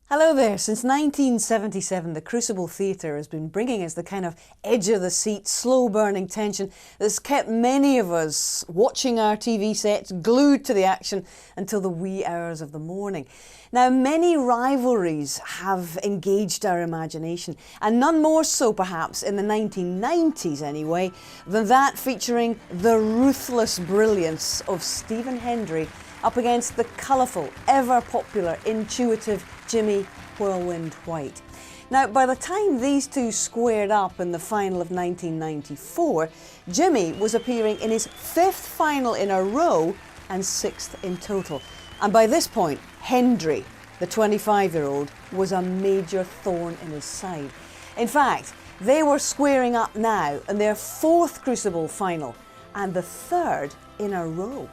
Hello there. Since 1977, the Crucible Theatre has been bringing us the kind of edge-of-the-seat, slow-burning tension that's kept many of us watching our TV sets, glued to the action until the wee hours of the morning. Now, many rivalries have engaged our imagination, and none more so perhaps in the 1990s anyway, than that featuring the ruthless brilliance of Stephen Hendry up against the colourful, ever-popular, intuitive Jimmy Whirlwind White. Now, by the time these two squared up in the final of 1994, Jimmy was appearing in his 5th final in a row and 6th in total. And by this point, Hendry, the 25-year-old, was a major thorn in his side. In fact, they were squaring up now in their 4th Crucible final and the 3rd in a row.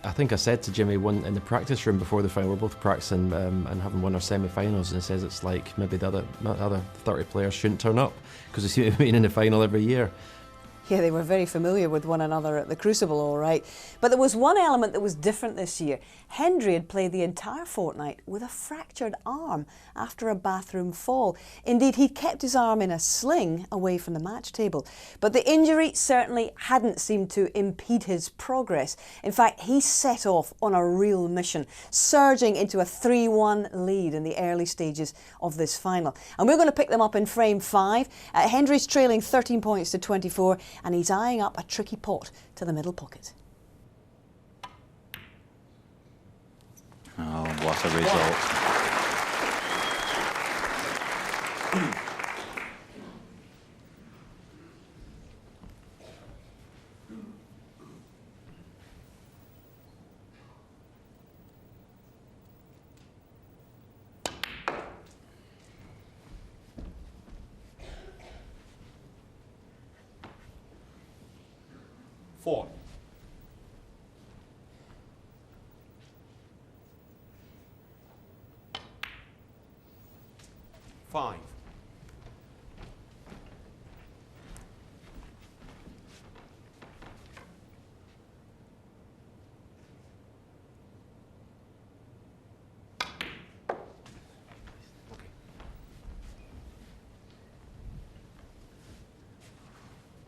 I think I said to Jimmy in the practice room before the final, we're both practicing and having won our semi-finals, and he says it's like maybe the other 30 players shouldn't turn up because they seem to be in the final every year. Yeah, they were very familiar with one another at the Crucible, all right. But there was one element that was different this year. Hendry had played the entire fortnight with a fractured arm after a bathroom fall. Indeed, he'd kept his arm in a sling away from the match table. But the injury certainly hadn't seemed to impede his progress. In fact, he set off on a real mission, surging into a 3-1 lead in the early stages of this final. And we're going to pick them up in frame 5. Hendry's trailing 13 points to 24. And he's eyeing up a tricky pot to the middle pocket. Oh, what a result. Four. Five. Okay.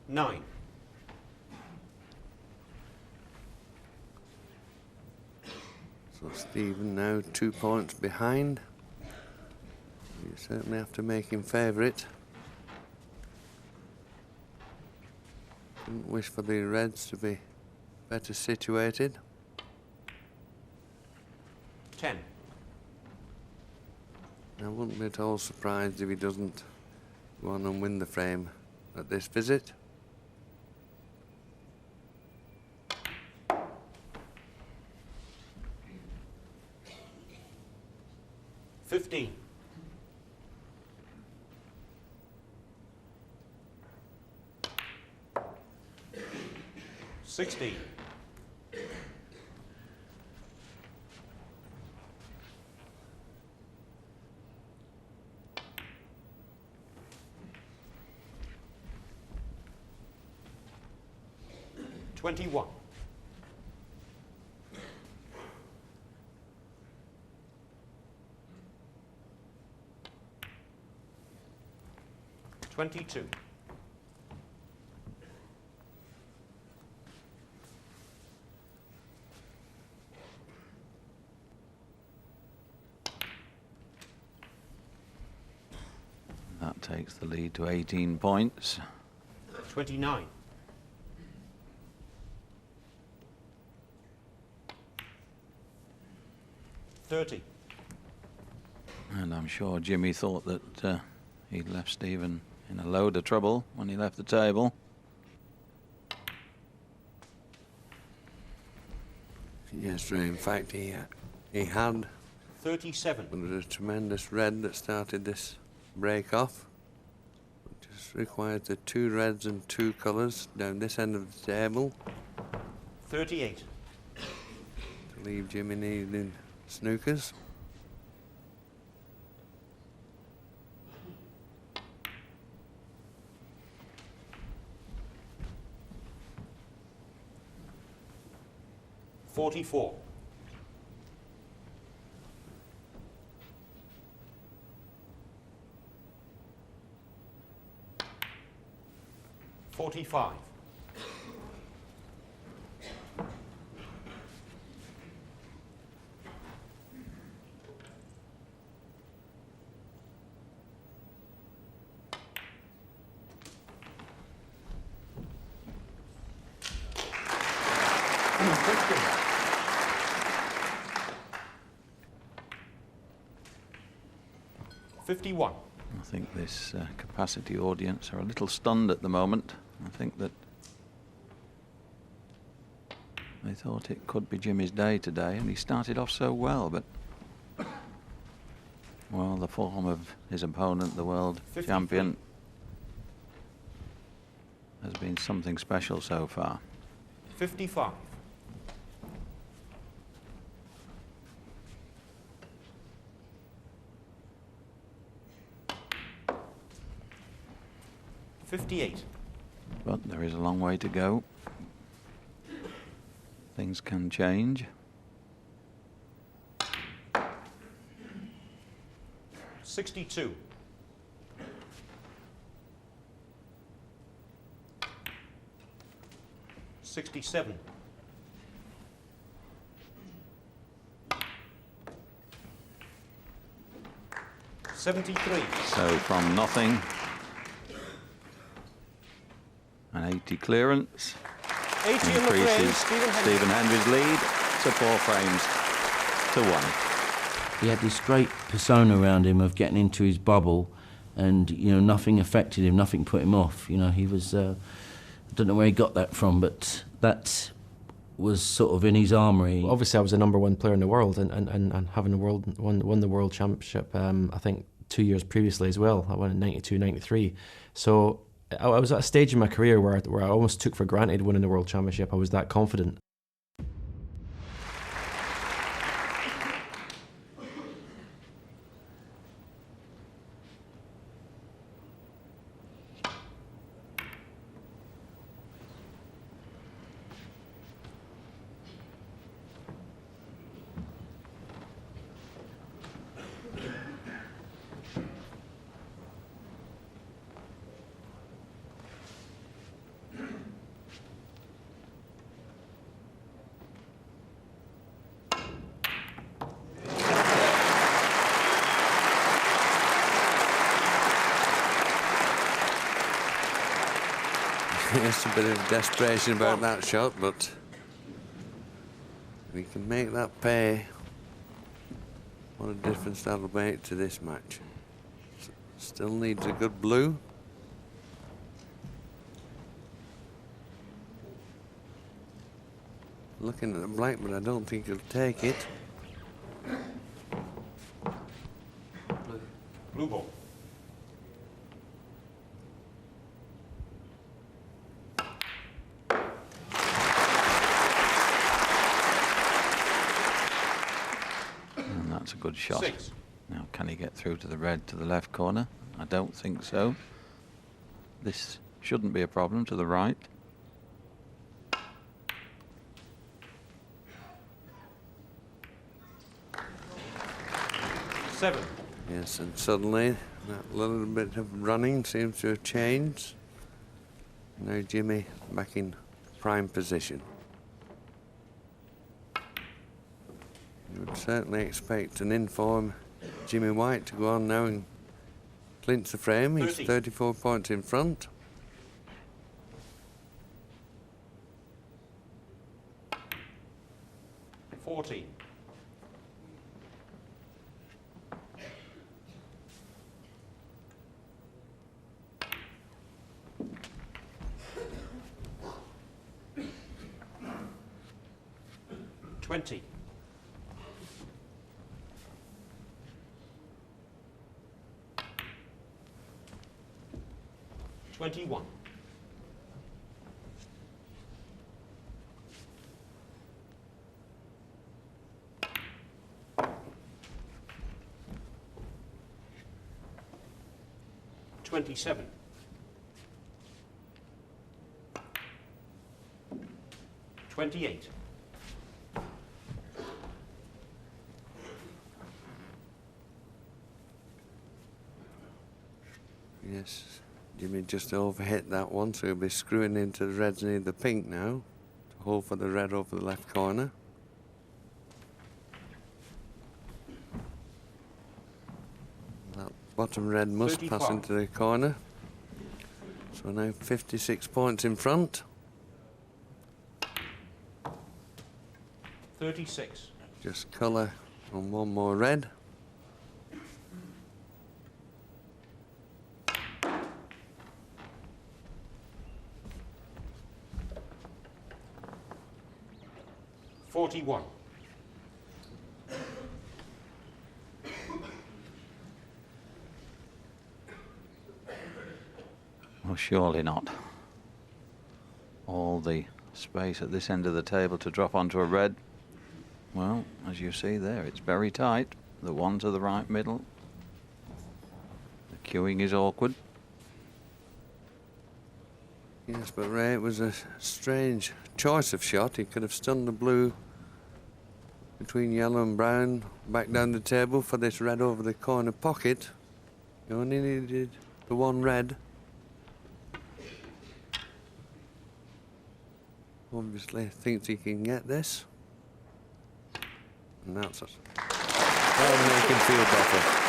9. So Stephen now 2 points behind. You certainly have to make him favourite. Couldn't wish for the Reds to be better situated. 10. I wouldn't be at all surprised if he doesn't go on and win the frame at this visit. 15. 16. 21. 22. That takes the lead to 18 points. 29. 30. And I'm sure Jimmy thought that he'd left Stephen in a load of trouble when he left the table. Yes, Ray, in fact he had. 37. But there was a tremendous red that started this break off. It just required the 2 reds and 2 colours down this end of the table 38. to leave Jimmy needing snookers. 44. 45. 51. I think this capacity audience are a little stunned at the moment. I think that they thought it could be Jimmy's day today, and he started off so well, but well, the form of his opponent, the world 53. champion, has been something special so far. 55. 58. But there is a long way to go. Things can change. 62. 67. 73. So from nothing, an 80 clearance 80 in the frame, increases Stephen Hendry. Stephen Hendry's lead to 4 frames to 1. He had this great persona around him of getting into his bubble, and nothing affected him, nothing put him off. He was I don't know where he got that from, but that was sort of in his armoury. Obviously, I was the #1 player in the world, and having won the world championship, I think 2 years previously as well. I won in '92, '93. So I was at a stage in my career where I almost took for granted winning the world championship. I was that confident. There's a bit of desperation about that shot, but we can make that pay. What a difference that'll make to this match. Still needs a good blue. Looking at the black, but I don't think he'll take it. Blue ball. And that's a good shot. 6. Now, can he get through to the red to the left corner? I don't think so. This shouldn't be a problem to the right. Seven. Yes, and suddenly that little bit of running seems to have changed. Now Jimmy back in prime position. You would certainly expect an in-form Jimmy White to go on now and clinch the frame. He's 30. 34 points in front. Forty. 20. 21. 27. 28. Yes, Jimmy just overhit that one, so he'll be screwing into the reds near the pink now to hold for the red over the left corner. That bottom red must pass 35. into the corner. So now 56 points in front. 36. Just colour on one more red. $41. Well, surely not. All the space at this end of the table to drop onto a red. Well, as you see there, it's very tight. The one to the right middle. The queuing is awkward. Yes, but Ray, it was a strange choice of shot. He could have stunned the blue between yellow and brown back down the table for this red over the corner pocket. He only needed the one red. Obviously thinks he can get this. And that's it. That'll make him feel better.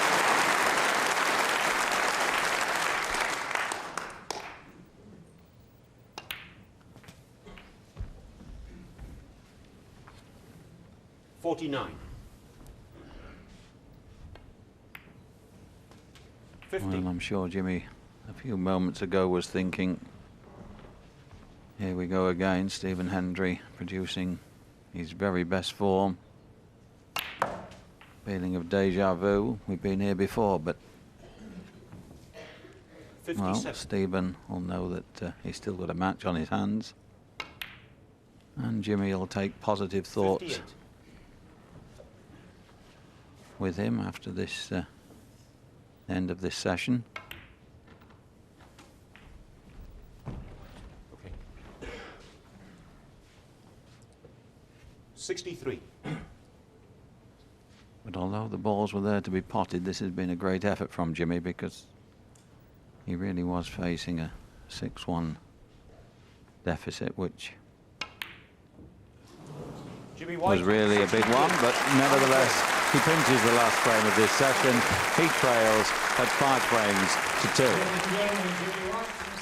$49. 50. Well, I'm sure Jimmy a few moments ago was thinking, here we go again, Stephen Hendry producing his very best form. Feeling of deja vu, we've been here before, but well, 57. Stephen will know that he's still got a match on his hands. And Jimmy will take positive thoughts 58. with him after this end of this session. Okay. 63. But although the balls were there to be potted, this has been a great effort from Jimmy because he really was facing a 6-1 deficit, which Jimmy White. was really a big one, but nevertheless, he pinches the last frame of this session. He trails at 5 frames to 2.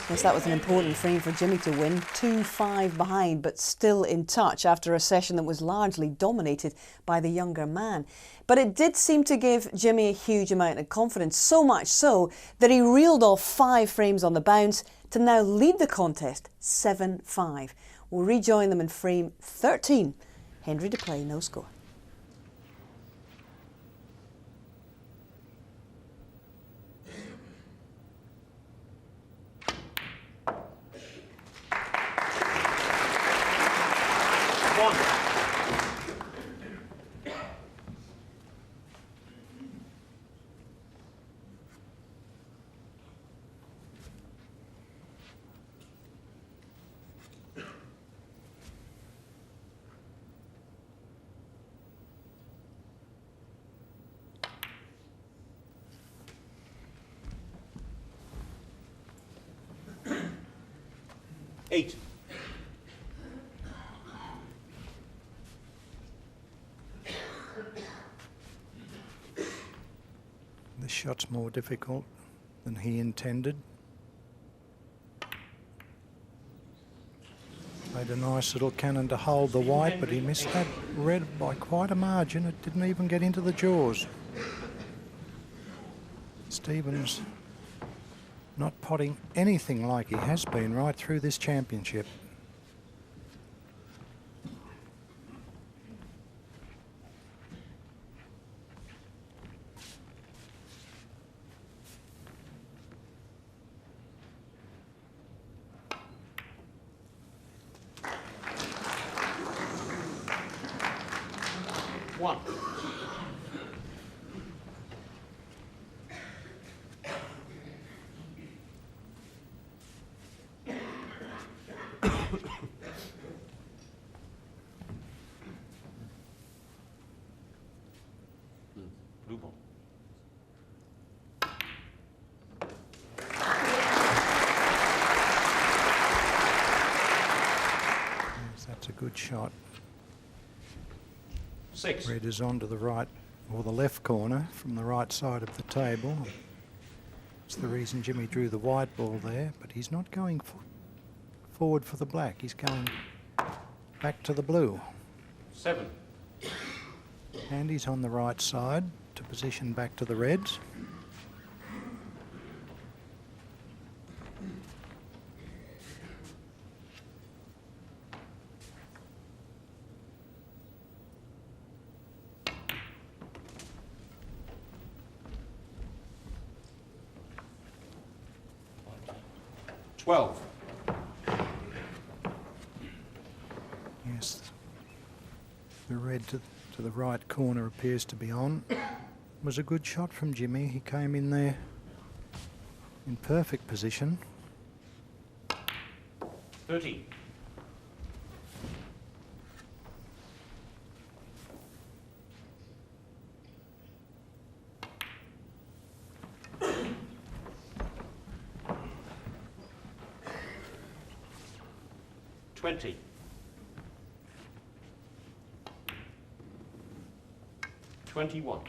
Yes, that was an important frame for Jimmy to win. 2-5 behind, but still in touch after a session that was largely dominated by the younger man. But it did seem to give Jimmy a huge amount of confidence, so much so that he reeled off 5 frames on the bounce to now lead the contest 7-5. We'll rejoin them in frame 13. Hendry to play, no score. $8. This shot's more difficult than he intended. Made a nice little cannon to hold the white, but he missed that red by quite a margin. It didn't even get into the jaws. Stevens not potting anything like he has been right through this championship. $1. Blue ball. good shot. 6. Red is onto the right, or the left corner from the right side of the table. It's the reason Jimmy drew the white ball there, but he's not going forward for the black. He's going back to the blue. 7. And he's on the right side to position back to the reds. Twelve. Yes, the red to the right corner appears to be on. Was a good shot from Jimmy. He came in there in perfect position. 13. $20. 21.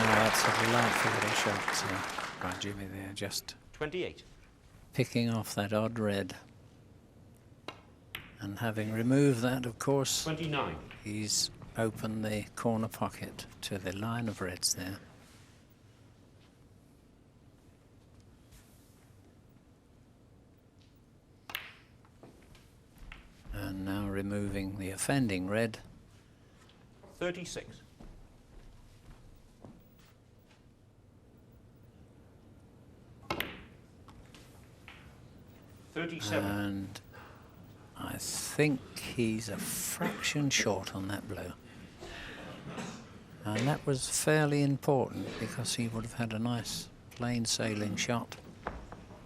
That's a delightful little shot by Jimmy there, just 28. picking off that odd red. And having removed that, of course, 29. he's opened the corner pocket to the line of reds there. And now removing the offending red. 36. 37. And I think he's a fraction short on that blue. And that was fairly important because he would have had a nice plain sailing shot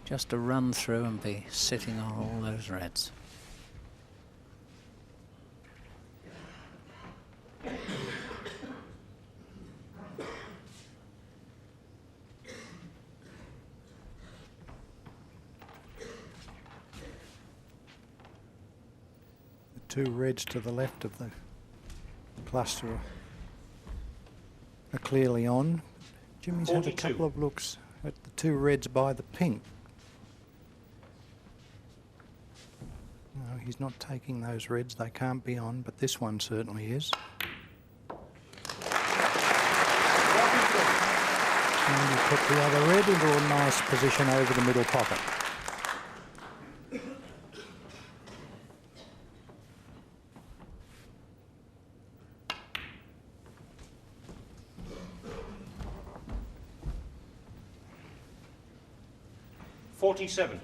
just to run through and be sitting on all those reds. Two reds to the left of the cluster are clearly on. Jimmy's had a 42. couple of looks at the two reds by the pink. No, he's not taking those reds. They can't be on, but this one certainly is. And he put the other red into a nice position over the middle pocket. $47.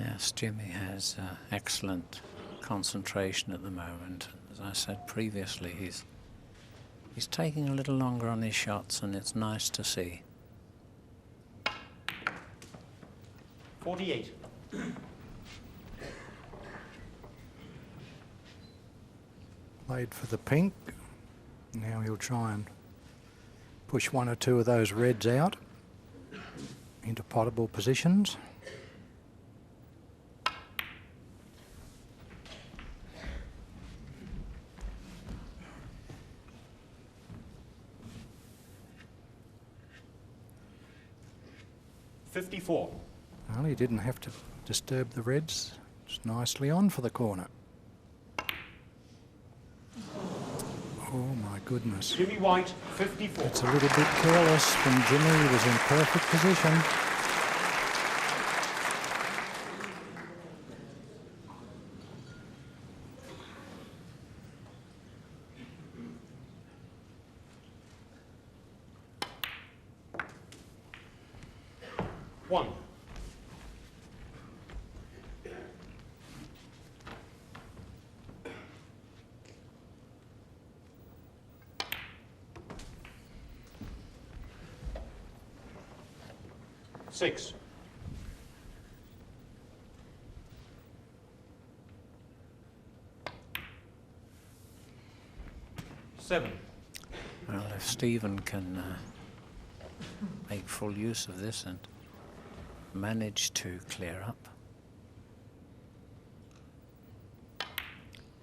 Yes, Jimmy has excellent concentration at the moment. As I said previously, he's taking a little longer on his shots, and it's nice to see. 48. Played for the pink. Now he'll try and push one or two of those reds out into potable positions. $54. Well, he didn't have to disturb the reds. It's nicely on for the corner. Oh my goodness. Jimmy White, 54. It's a little bit careless from Jimmy. He was in perfect position. 6. 7. Well, if Stephen can make full use of this and manage to clear up,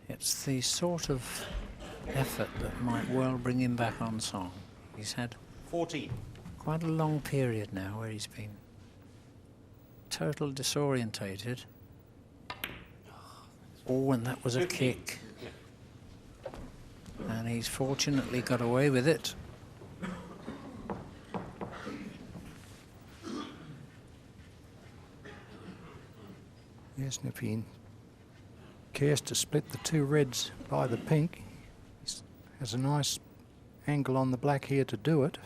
it's the sort of effort that might well bring him back on song. He's had 14. quite a long period now where he's been total disorientated. Oh, and that was a 15. kick. And he's fortunately got away with it. Yes, and if he cares to split the two reds by the pink, he has a nice angle on the black here to do it.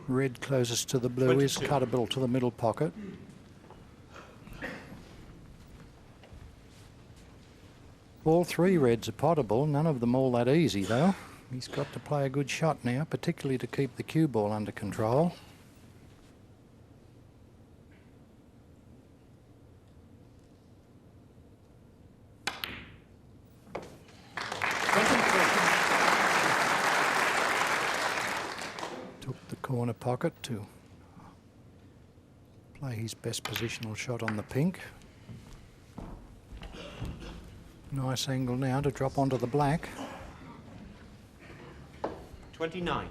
Red closest to the blue is 22. cuttable to the middle pocket. All three reds are potable, none of them all that easy though. He's got to play a good shot now, particularly to keep the cue ball under control. Took the corner pocket to play his best positional shot on the pink. Nice angle now to drop onto the black. 29.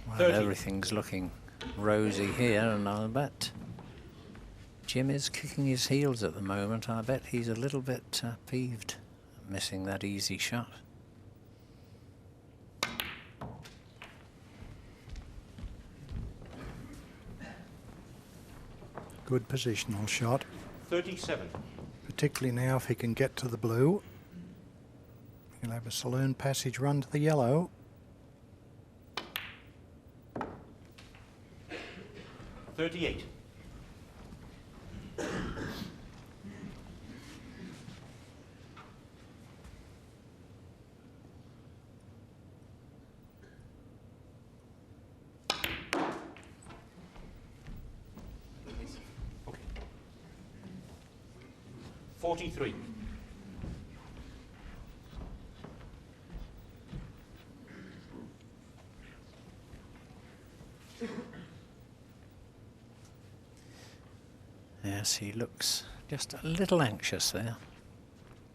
Well, 30. everything's looking rosy here, and I bet Jim is kicking his heels at the moment. I bet he's a little bit peeved at missing that easy shot. Good positional shot, 37. particularly now if he can get to the blue. He'll have a saloon passage run to the yellow. 38. Okay. 43. Yes, he looks just a little anxious there.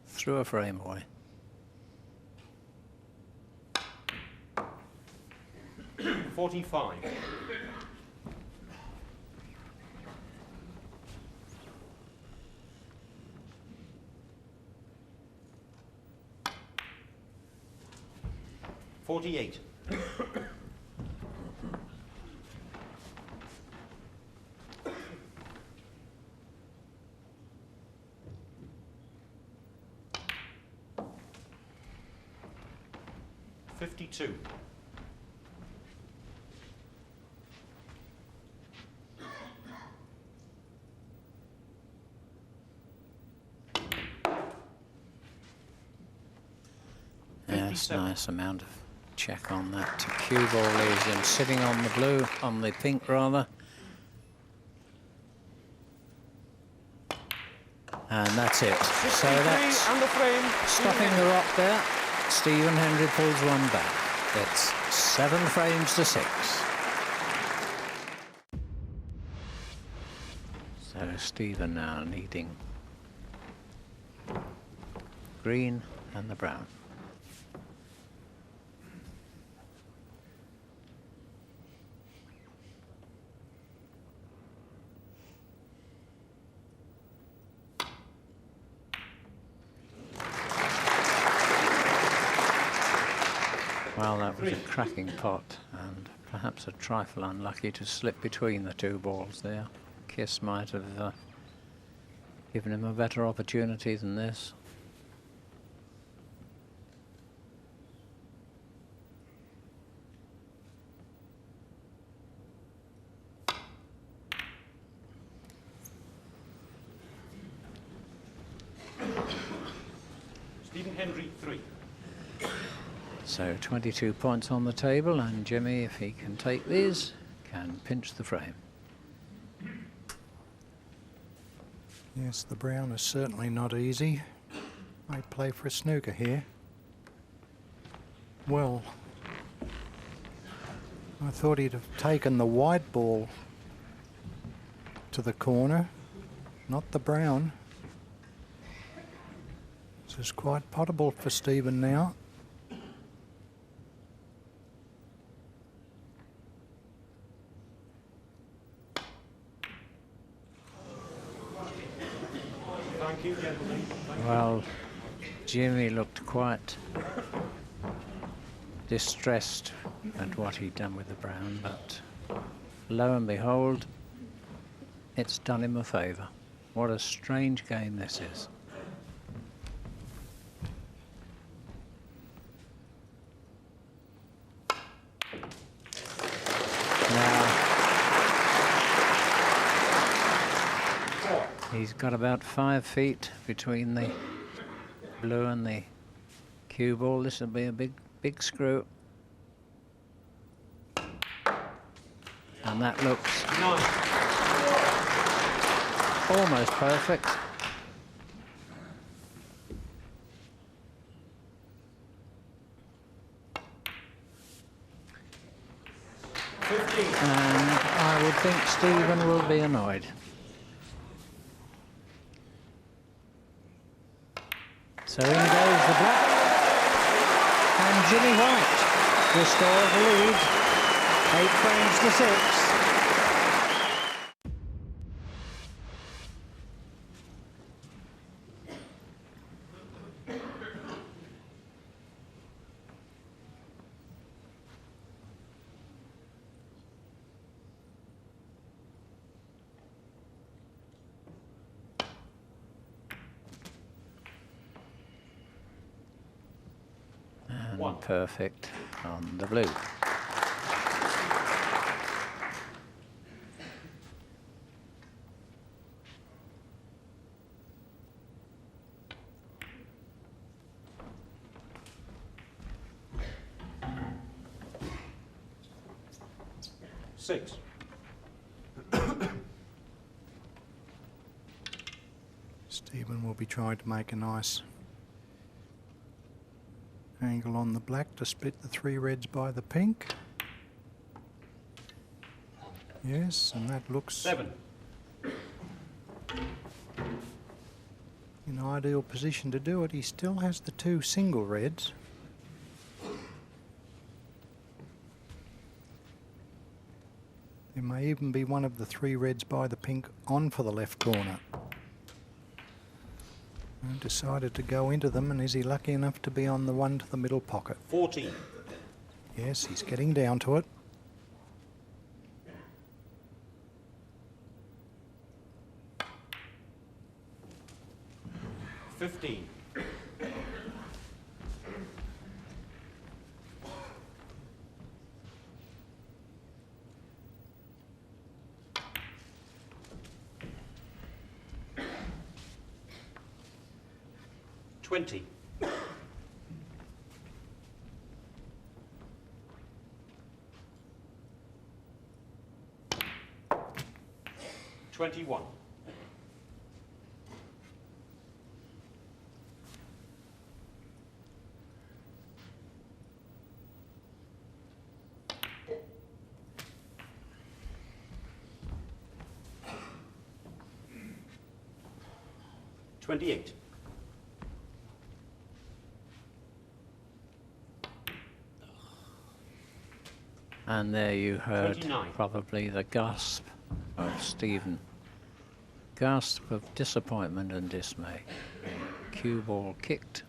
Threw a frame away. 45. 48. 52. 'Yes, nice amount of check on that. To cue ball leaves him sitting on the blue, on the pink rather. And that's it. So that's and the frame. stopping the rock there. Stephen Hendry pulls one back. It's 7 frames to 6. So Stephen now needing green and the brown. Well, that was a cracking pot, and perhaps a trifle unlucky to slip between the two balls there. Kiss might have given him a better opportunity than this. Hendry 3. So 22 points on the table, and Jimmy, if he can take these, can pinch the frame. Yes, the brown is certainly not easy. May play for a snooker here. Well, I thought he'd have taken the white ball to the corner, not the brown. This is quite potable for Stephen now. Thank you, gentlemen. Well, Jimmy looked quite distressed at what he'd done with the brown, but lo and behold, it's done him a favour. What a strange game this is. Now, he's got about 5 feet between the blue and the cue ball. This will be a big screw. And that looks almost perfect. And I would think Stephen will be annoyed. So in goes the black. And Jimmy White restores the lead. 8 frames to 6. And perfect on the blue. Six. Stephen will be trying to make a nice angle on the black to split the 3 reds by the pink. Yes, and that looks 7. in ideal position to do it. He still has the 2 single reds. There may even be one of the 3 reds by the pink on for the left corner. And decided to go into them, and is he lucky enough to be on the one to the middle pocket? 14. Yes, he's getting down to it. $15. $20. $21. $28. And there you heard 29. probably the gasp of Stephen. Gasp of disappointment and dismay. Cue ball kicked.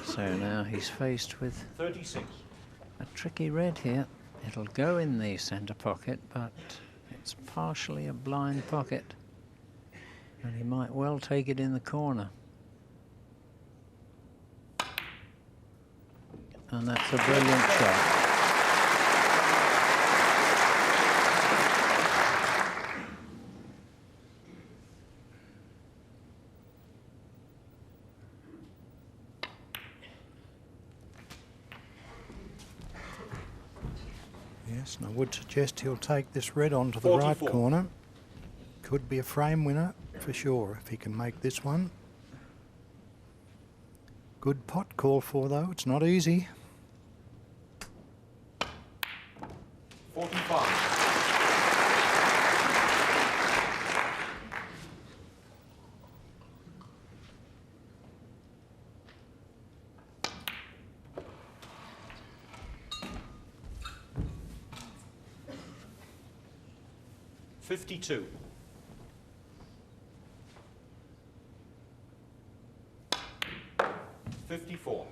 So now he's faced with 36. a tricky red here. It'll go in the centre pocket, but it's partially a blind pocket. And he might well take it in the corner. And that's a brilliant shot. Yes, and I would suggest he'll take this red onto the right 44. corner. Could be a frame winner for sure if he can make this one. Good pot call for though, it's not easy. 45. $52. $54.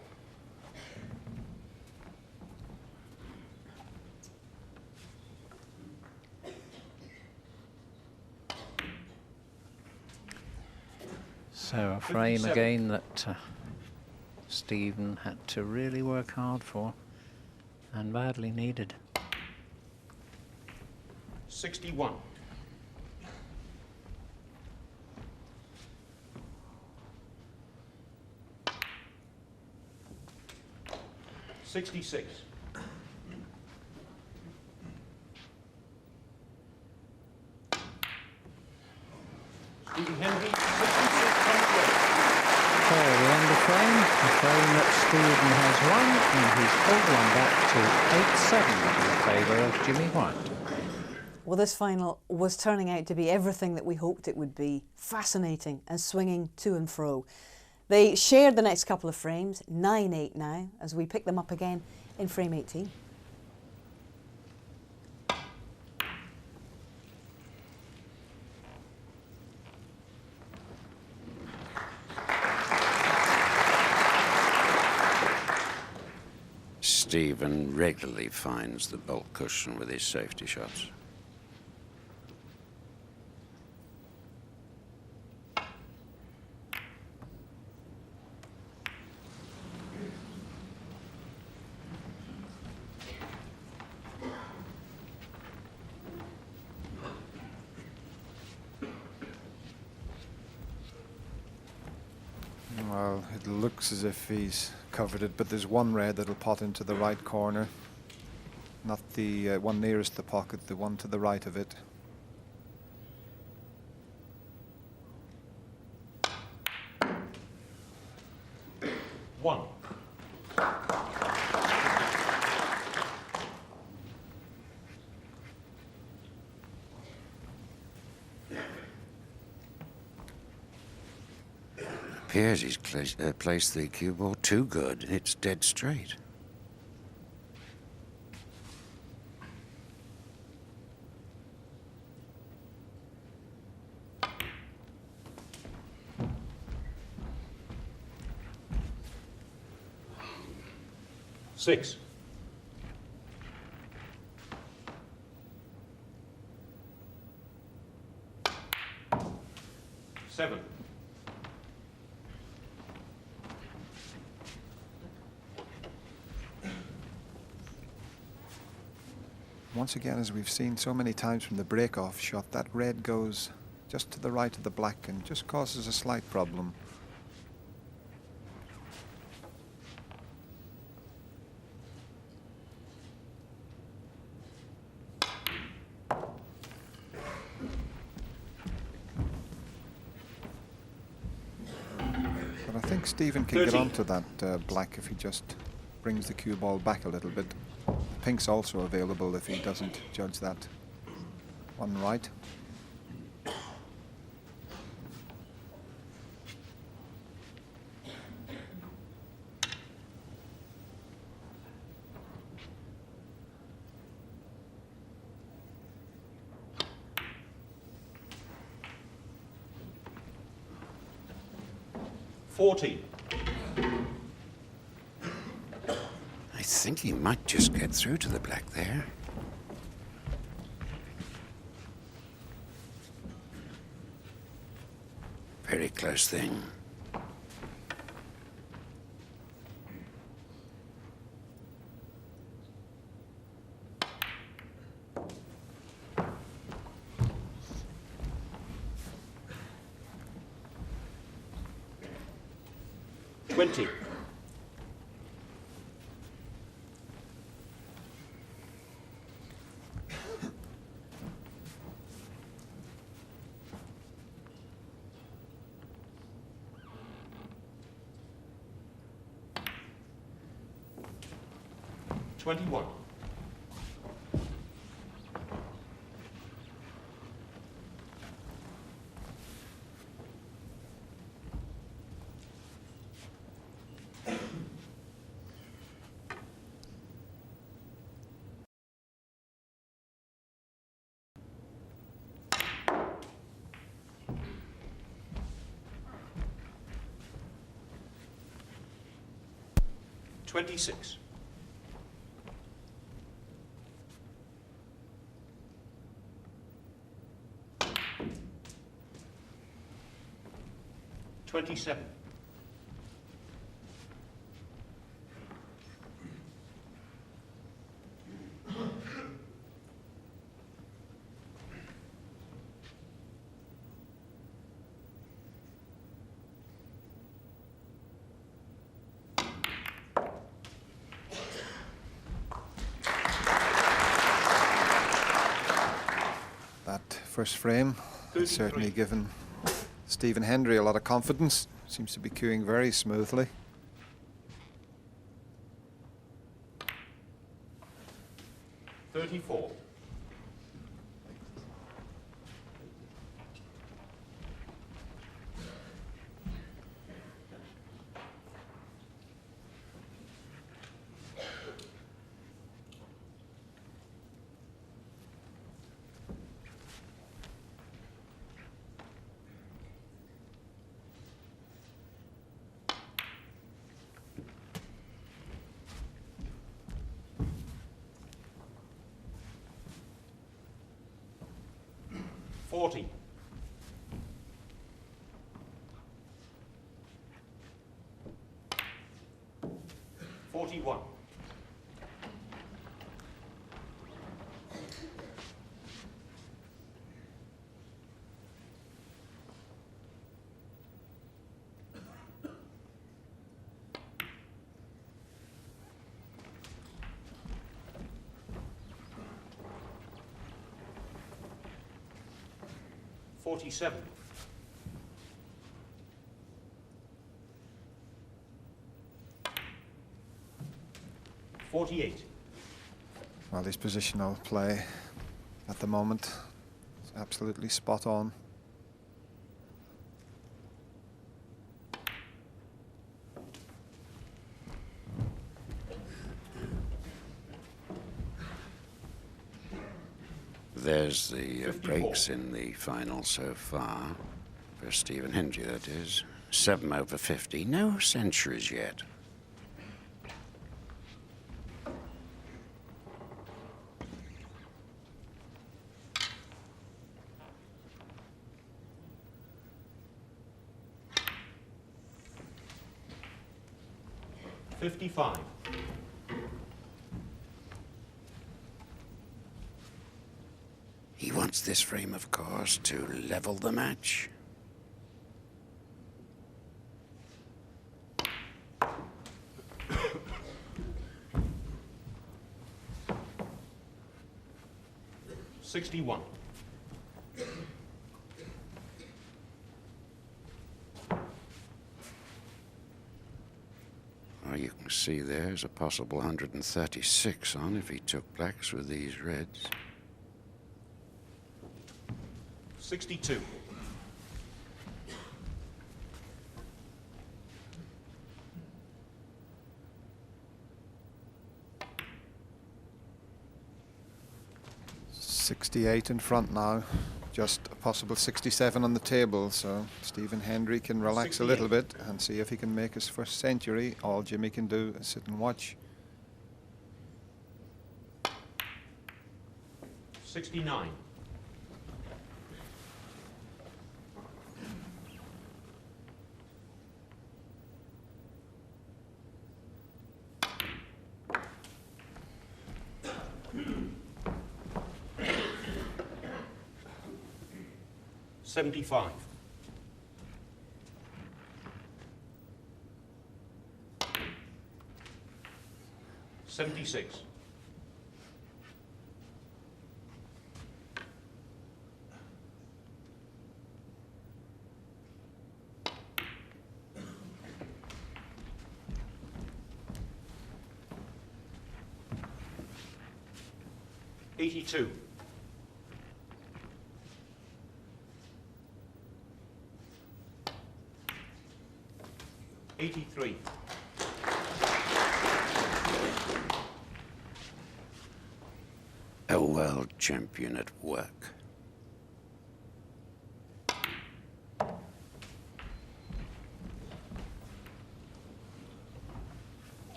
So a frame 57. again that Stephen had to really work hard for and badly needed. 61. $66. Stephen Hendry, 66 comes away. So the end of frame, the frame that Stephen has won, and he's pulled one back to 8-7 in favour of Jimmy White. Well, this final was turning out to be everything that we hoped it would be. Fascinating and swinging to and fro. They shared the next couple of frames, 9-8 now, as we pick them up again in frame 18. Stephen regularly finds the bulk cushion with his safety shots. Well, it looks as if he's covered it, but there's one red that'll pot into the right corner. Not the one nearest the pocket, the one to the right of it. One. Appears he's placed the cue ball too good. It's dead straight. Six. Seven. Once again, as we've seen so many times from the break-off shot, that red goes just to the right of the black and just causes a slight problem. But I think Stephen can 30. get onto that black if he just brings the cue ball back a little bit. Pink's also available if he doesn't judge that one right. $40. I think he might just get through to the black there. very close thing. Twenty. $21. $26. $27. That first frame has certainly given Stephen Hendry a lot of confidence. Seems to be queuing very smoothly. $34. $40. $41. $47. $48. Well, his positional play at the moment is absolutely spot on. There's the breaks in the final so far. For Stephen Hendry, that is. 7 over 50. No centuries yet. $55. He wants this frame, of course, to level the match. $61. Well, you can see there's a possible 136 on if he took blacks with these reds. 62. $68 in front now. Just a possible 67 on the table, so Stephen Hendry can relax 68. a little bit and see if he can make his first century. All Jimmy can do is sit and watch. 69. 75. $76. $82. $83. A world champion at work.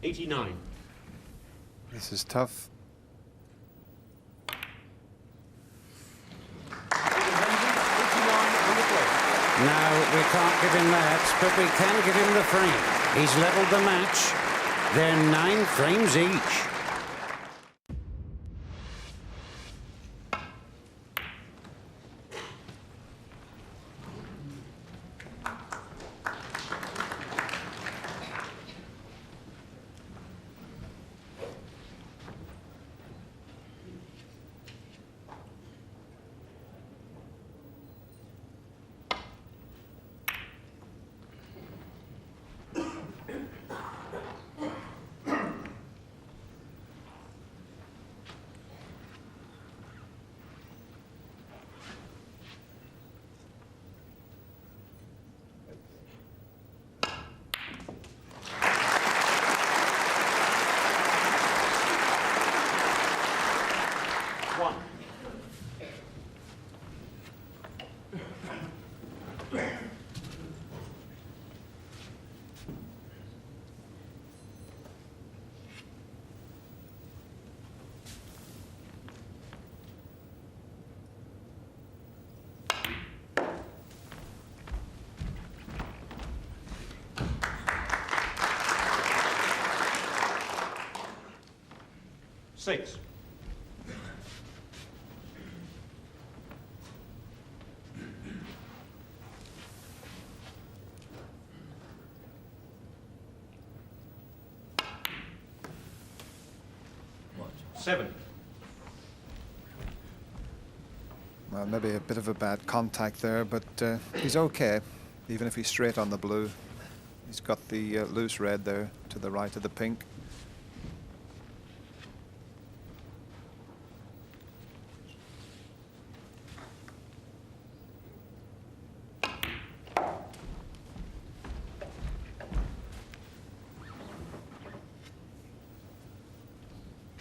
$89. This is tough. No, we can't give him that, but we can give him the frame. He's levelled the match. They're 9 frames each. $6. $7. Well, maybe a bit of a bad contact there, but he's okay, even if he's straight on the blue. He's got the loose red there to the right of the pink.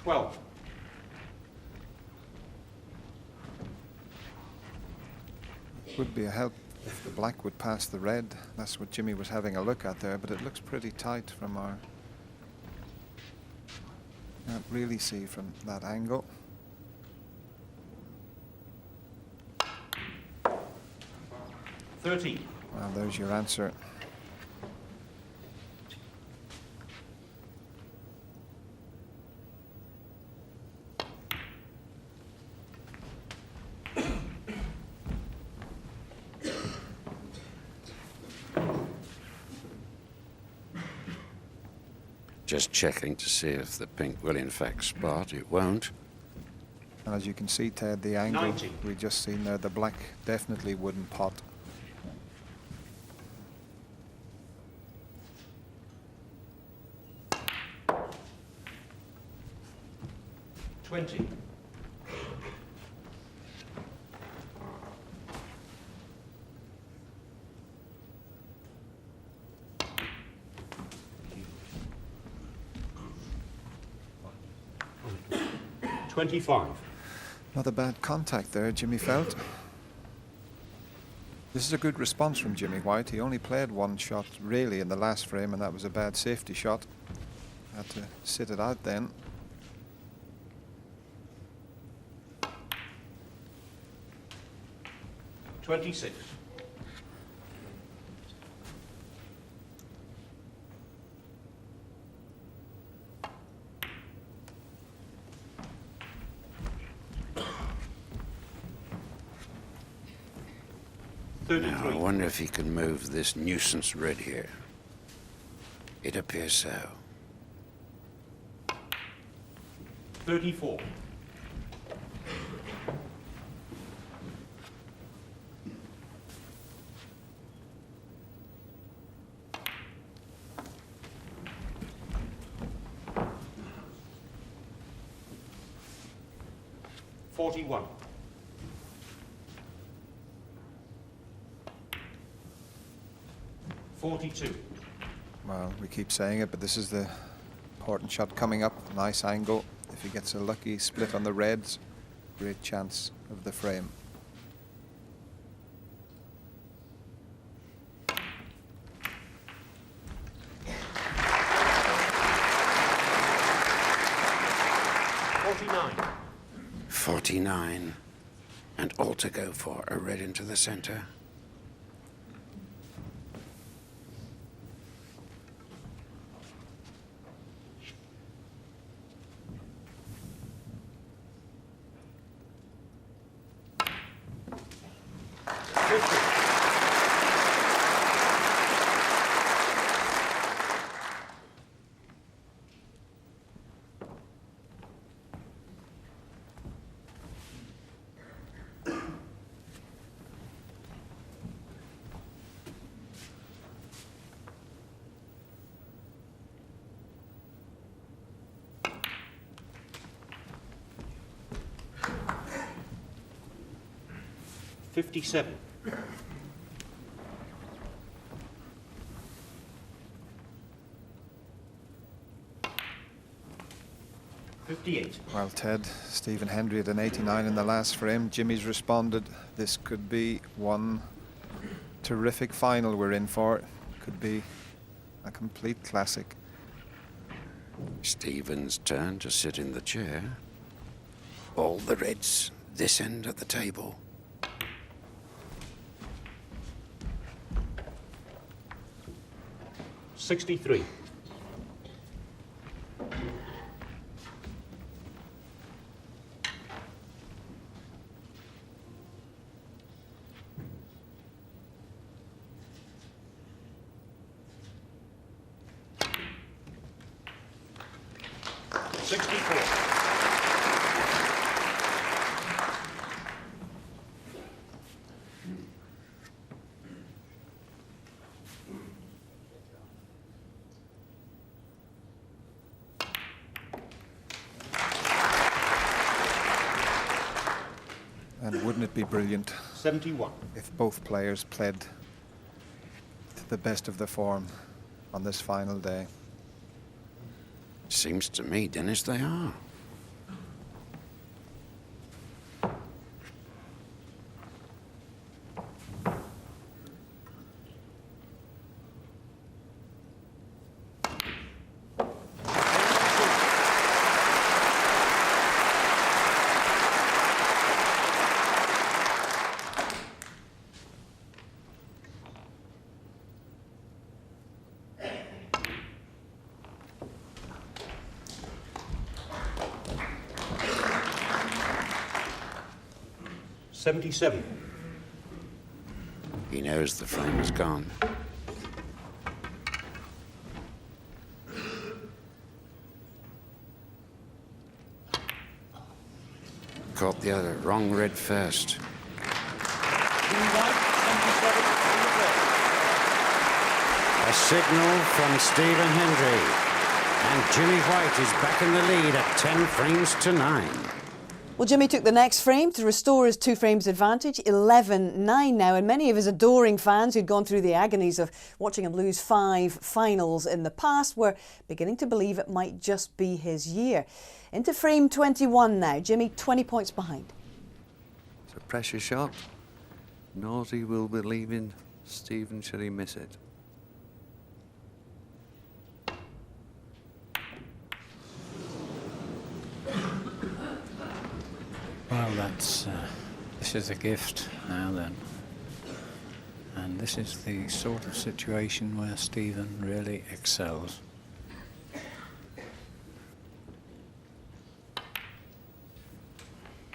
$12. Would be a help if the black would pass the red. That's what Jimmy was having a look at there, but it looks pretty tight from our... Can't really see from that angle. $13. Well, there's your answer. Just checking to see if the pink will in fact spot. It won't. And as you can see, Ted, the angle 90. we just seen there, the black definitely wouldn't pot. $20. $25. Not a bad contact there, Jimmy felt. This is a good response from Jimmy White. He only played one shot really in the last frame, and that was a bad safety shot. Had to sit it out then. $26. Now, I wonder if he can move this nuisance red here. It appears so. 34. $41. $42. Well, we keep saying it, but this is the important shot coming up. Nice angle. If he gets a lucky split on the reds, great chance of the frame. $49. 49. And all to go for. A red into the center. $57. $58. Well, Ted, Stephen Hendry had an 89 in the last frame. Jimmy's responded. This could be one terrific final we're in for. Could be a complete classic. Stephen's turn to sit in the chair. All the reds this end of the table. $63. And wouldn't it be brilliant 71. if both players played to the best of their form on this final day? Seems to me, Dennis, they are. $77. He knows the frame is gone. Caught the other. Wrong red first. A signal from Stephen Hendry. And Jimmy White is back in the lead at 10 frames to 9. Well, Jimmy took the next frame to restore his 2 frames advantage, 11-9 now, and many of his adoring fans who'd gone through the agonies of watching him lose 5 finals in the past were beginning to believe it might just be his year. Into frame 21 now, Jimmy 20 points behind. It's a pressure shot. Nosey will be leaving Stephen should he miss it. Well, that's this is a gift now then. And this is the sort of situation where Stephen really excels.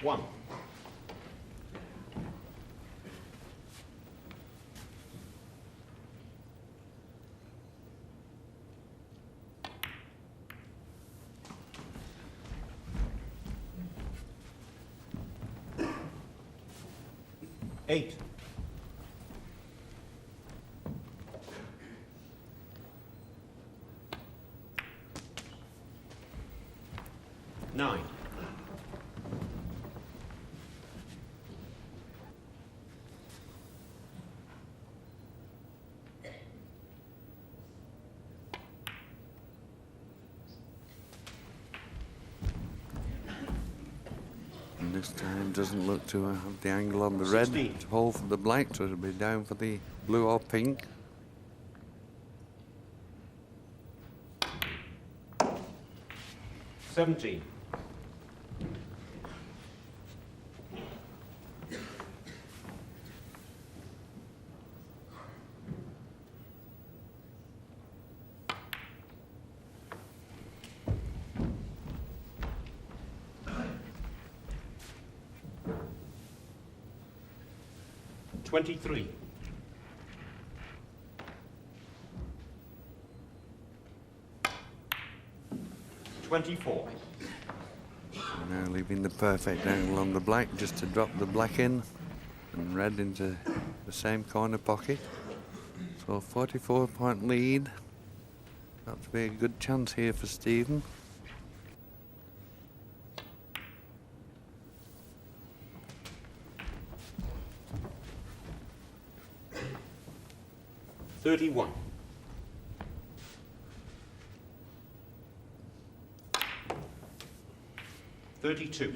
$1. 8. 9. 'And this time doesn't look to have the angle on the red 16. to hold for the black, so it'll be down for the blue or pink. 17. 23. 24. Now leaving the perfect angle on the black just to drop the black in and red into the same corner pocket. So 44-point lead. Got to be a good chance here for Stephen. $31. 32.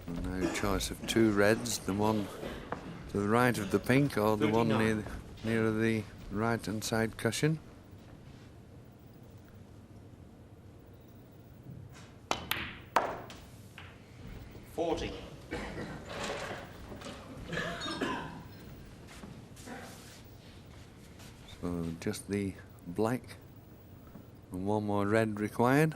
'And now choice of two reds, the one to the right of the pink or the one 39. nearer the right hand side cushion. 40. 'So just the black and one more red required.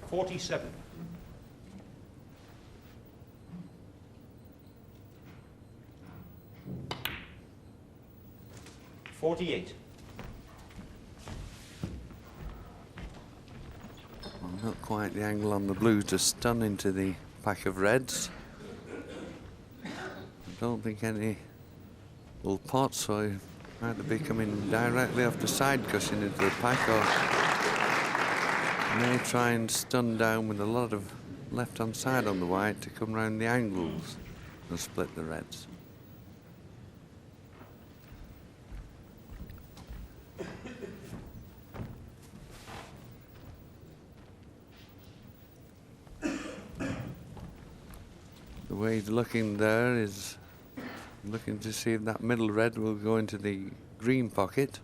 47. 48. Well, not quite the angle on the blue to stun into the pack of reds. I don't think any will pot, so he might be coming directly off the side cushion into the pack, or may try and stun down with a lot of left-hand side on the white to come round the angles and split the reds. The way he's looking there is looking to see if that middle red will go into the green pocket.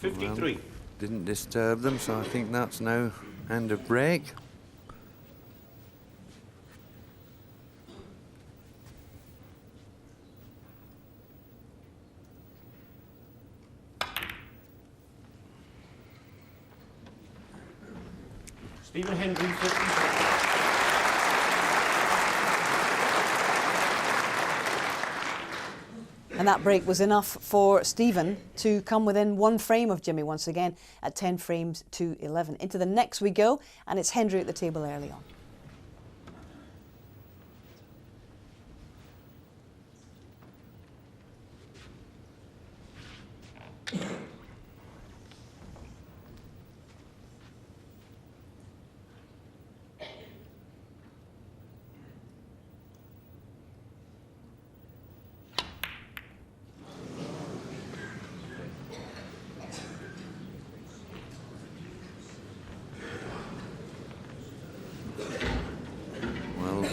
$53. Didn't disturb them, so I think that's now end of break. Stephen Hendry, 56. And that break was enough for Stephen to come within one frame of Jimmy once again at 10 frames to 11. Into the next we go, and it's Hendry at the table early on.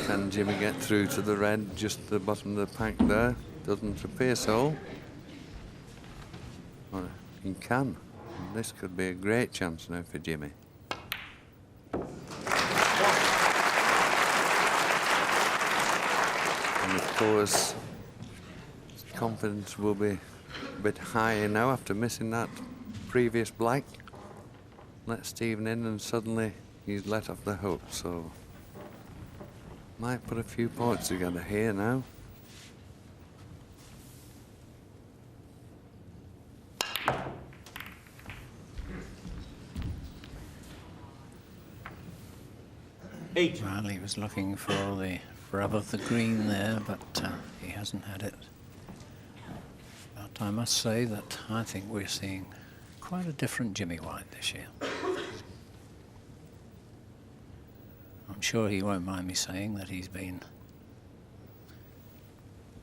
Can Jimmy get through to the red just the bottom of the pack there? Doesn't appear so. Well, he can. And this could be a great chance now for Jimmy. And of course, confidence will be a bit higher now after missing that previous black. Let Stephen in and suddenly he's let off the hook, so might put a few points together here now. Well, he was looking for the rub of the green there, but he hasn't had it. But I must say that I think we're seeing quite a different Jimmy White this year. I'm sure he won't mind me saying that he's been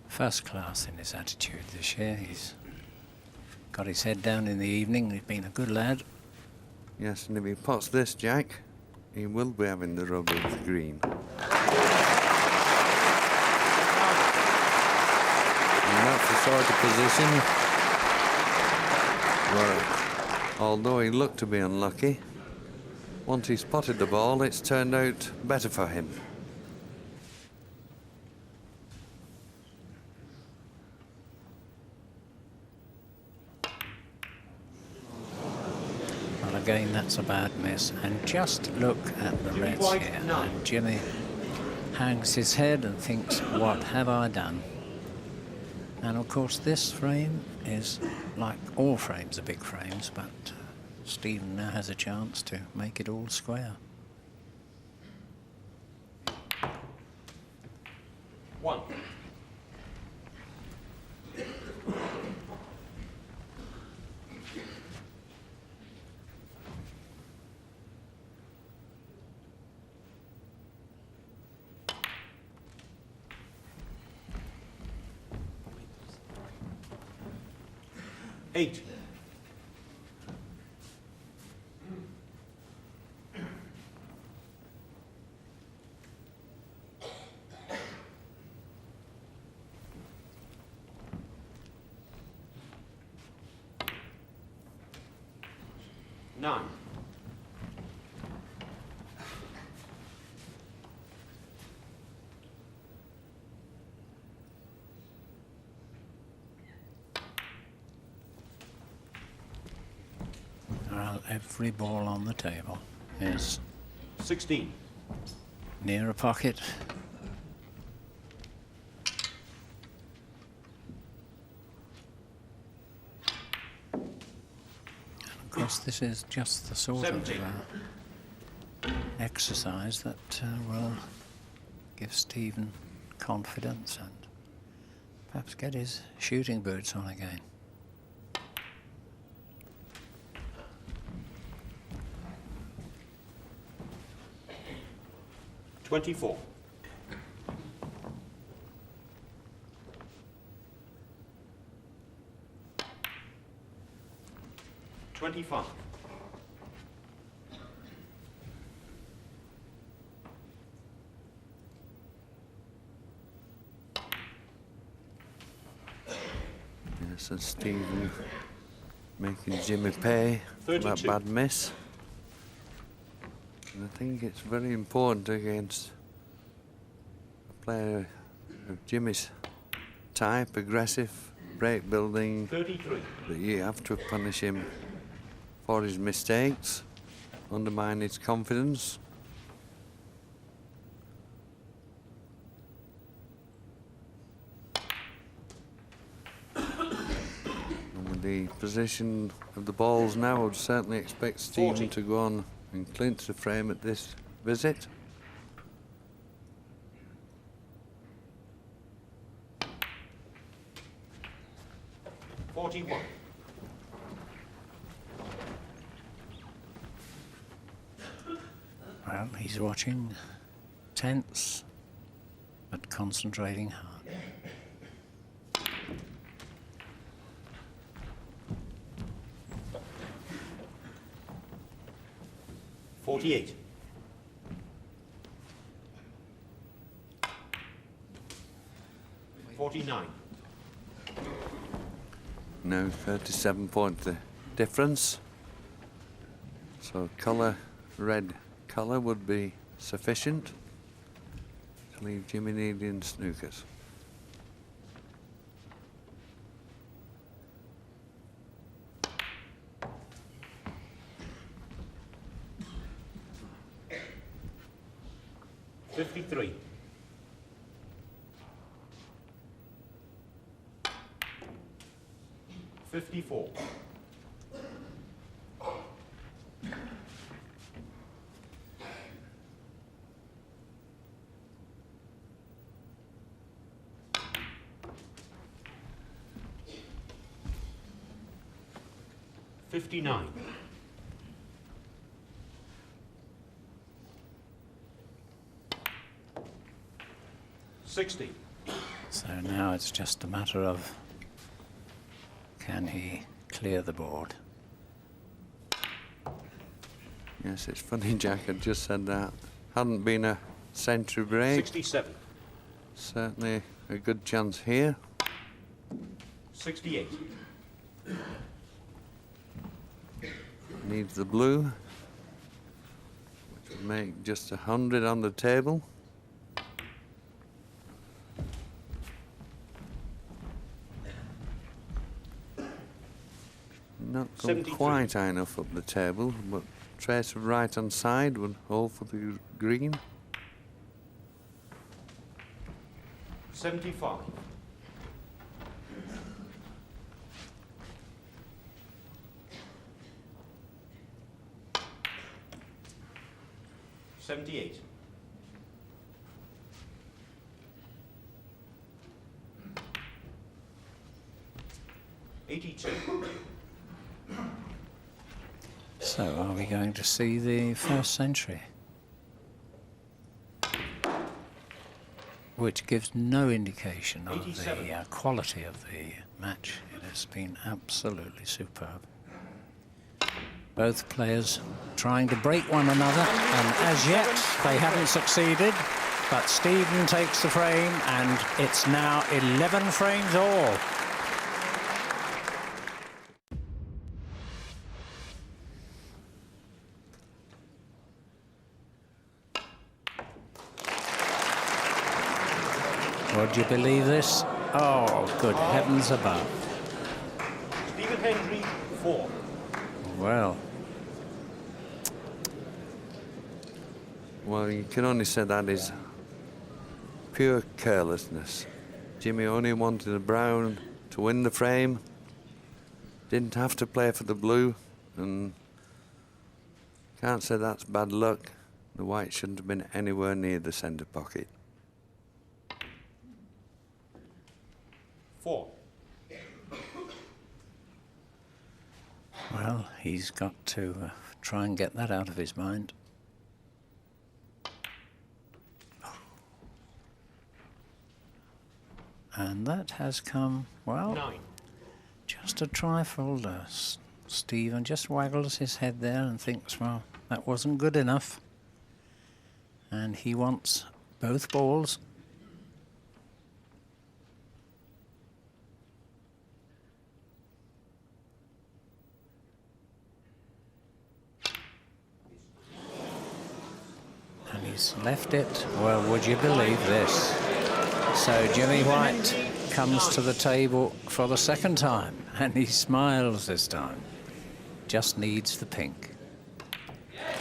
first class in his attitude this year. He's got his head down in the evening. He's been a good lad. Yes, and if he pots this jack, he will be having the rub of the green. And that's the sort of position where, although he looked to be unlucky, once he spotted the ball, it's turned out better for him. Well, again, that's a bad miss. And just look at the reds here. And Jimmy hangs his head and thinks, what have I done? And of course, this frame is like all frames are big frames, but Stephen now has a chance to make it all square. 1. Eight. Nine. Well, every ball on the table is 16. near a pocket. Of course, this is just the sort 17. of exercise that will give Stephen confidence and perhaps get his shooting boots on again. $24. 25. 'Yes, and Stephen making Jimmy pay for that 32. bad miss. And I think it's very important against a player of Jimmy's type, aggressive, break building, 33. that you have to punish him for his mistakes, undermine his confidence. And with the position of the balls now, I would certainly expect Stephen 40. to go on and clinch the frame at this visit. $41. Well, he's watching, tense, but concentrating hard. $48. 49. Now 37 point the difference. So colour, red colour would be sufficient to leave Jimmy needing snookers. 53. $54. $59. 60. So now it's just a matter of can he clear the board? Yes, it's funny Jack had just said that. Hadn't been a century break. 67. Certainly a good chance here. 68. Needs the blue, which would make just 100 on the table. Not gone 73. quite high enough up the table, but trace of right hand side would hold for the green. 75. 78. 82. So are we going to see the first century? Which gives no indication of the quality of the match. It has been absolutely superb. Both players trying to break one another, and as yet they haven't succeeded. But Stephen takes the frame, and it's now 11 frames all. Would you believe this? Oh, good heavens above. Stephen Hendry, 4. Well. Well, you can only say that is pure carelessness. Jimmy only wanted a brown to win the frame. Didn't have to play for the blue, and can't say that's bad luck. The white shouldn't have been anywhere near the centre pocket. 4. Well, he's got to try and get that out of his mind. And that has come, well, 9. just a trifle. Stephen just waggles his head there and thinks, well, that wasn't good enough. And he wants both balls. And he's left it. Well, would you believe this? So Jimmy White comes to the table for the second time, and he smiles this time. Just needs the pink.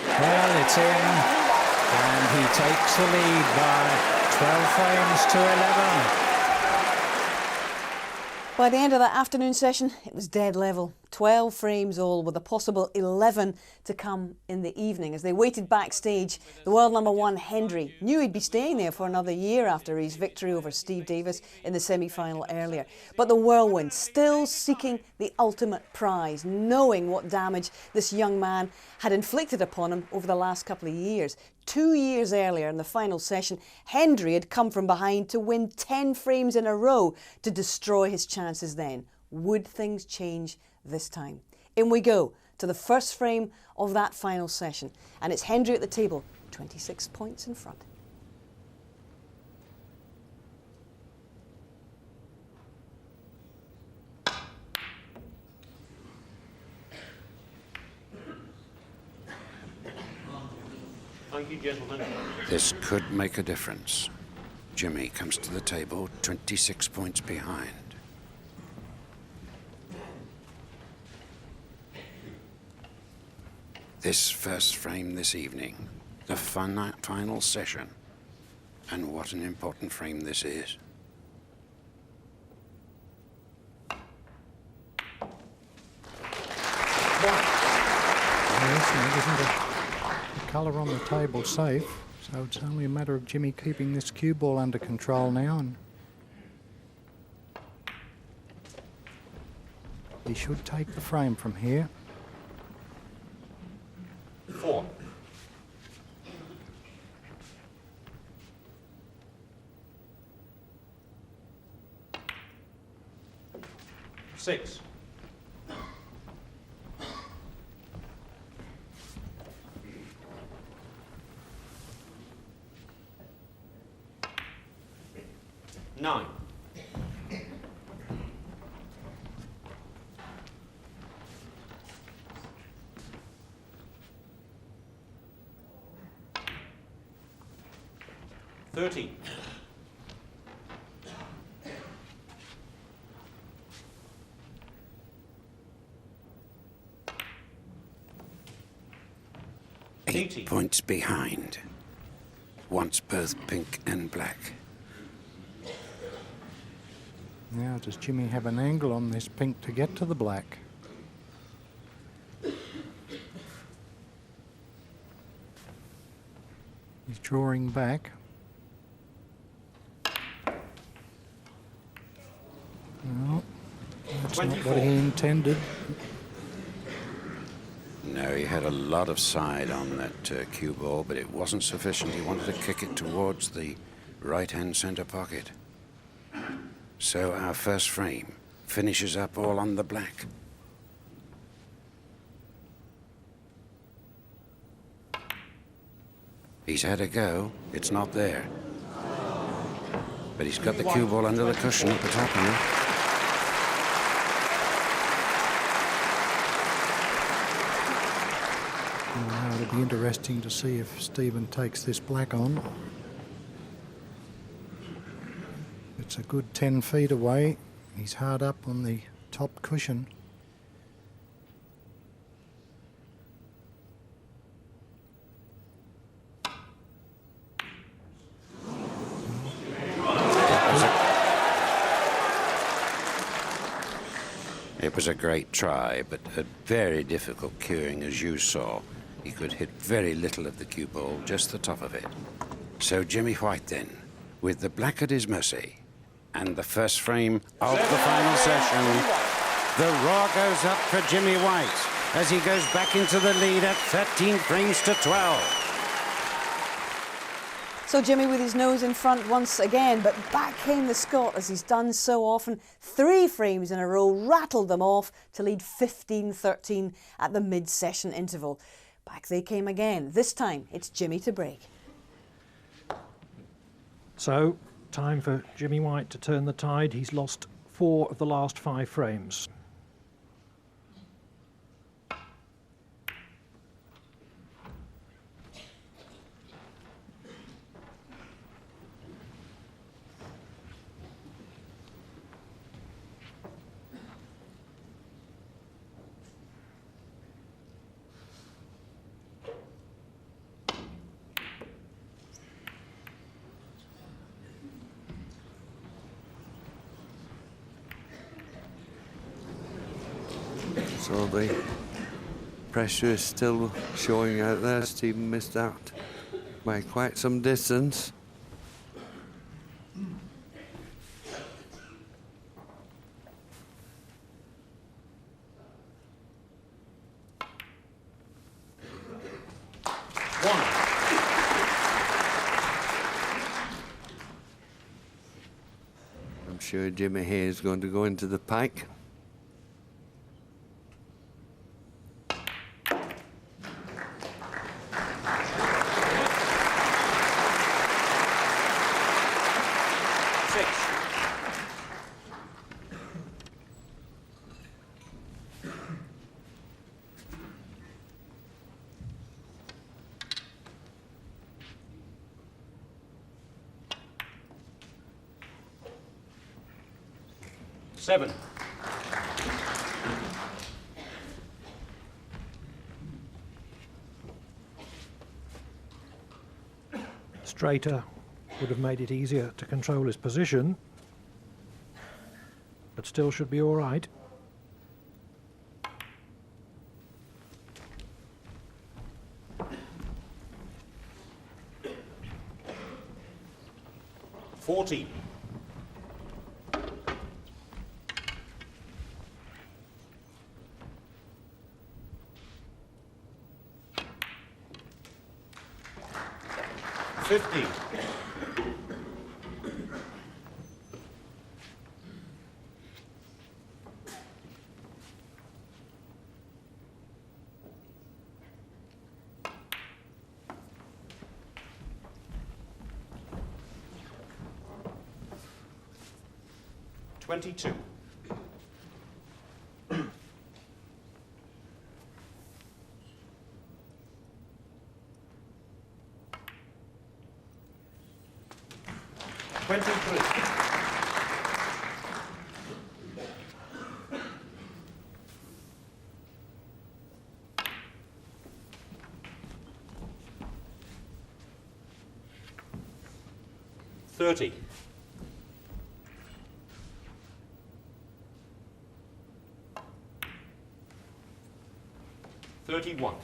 Well, it's in, and he takes the lead by 12 frames to 11. By the end of that afternoon session, it was dead level. 12 frames all, with a possible 11 to come in the evening. As they waited backstage, the world number one, Hendry, knew he'd be staying there for another year after his victory over Steve Davis in the semi-final earlier. But the whirlwind, still seeking the ultimate prize, knowing what damage this young man had inflicted upon him over the last couple of years. 2 years earlier in the final session, Hendry had come from behind to win 10 frames in a row to destroy his chances then. Would things change this time? In we go to the first frame of that final session, and it's Hendry at the table, 26 points in front. Thank you, gentlemen. This could make a difference. Jimmy comes to the table 26 points behind. This first frame this evening, the final session, And what an important frame this is. Yes, and it isn't the colour on the table safe, so it's only a matter of Jimmy keeping this cue ball under control now, and he should take the frame from here. 4. 6. 9. 13. 8 points behind. Wants both pink and black. Now, does Jimmy have an angle on this pink to get to the black? He's drawing back. No, that's 24. not what he intended. No, he had a lot of side on that cue ball, but it wasn't sufficient. He wanted to kick it towards the right-hand center pocket. So our first frame finishes up all on the black. He's had a go. It's not there. But he's got the cue ball under the cushion at the top now. Now it'll be interesting to see if Stephen takes this black on. It's a good 10 feet away. He's hard up on the top cushion. It was a great try, but a very difficult cueing, as you saw. He could hit very little of the cue ball, just the top of it. So Jimmy White then, with the black at his mercy, and the first frame of the final session, the roar goes up for Jimmy White as he goes back into the lead at 13 frames to 12. So Jimmy with his nose in front once again, but back came the Scot as he's done so often. 3 frames in a row, rattled them off to lead 15-13 at the mid-session interval. Back they came again. This time it's Jimmy to break. So, time for Jimmy White to turn the tide. He's lost 4 of the last 5 frames. So the pressure is still showing out there. Stephen missed out by quite some distance. I'm sure Jimmy Hay is going to go into the pike. Seven. Straighter, would have made it easier to control his position, but still should be all right. $40. $50. $22. $30. $31.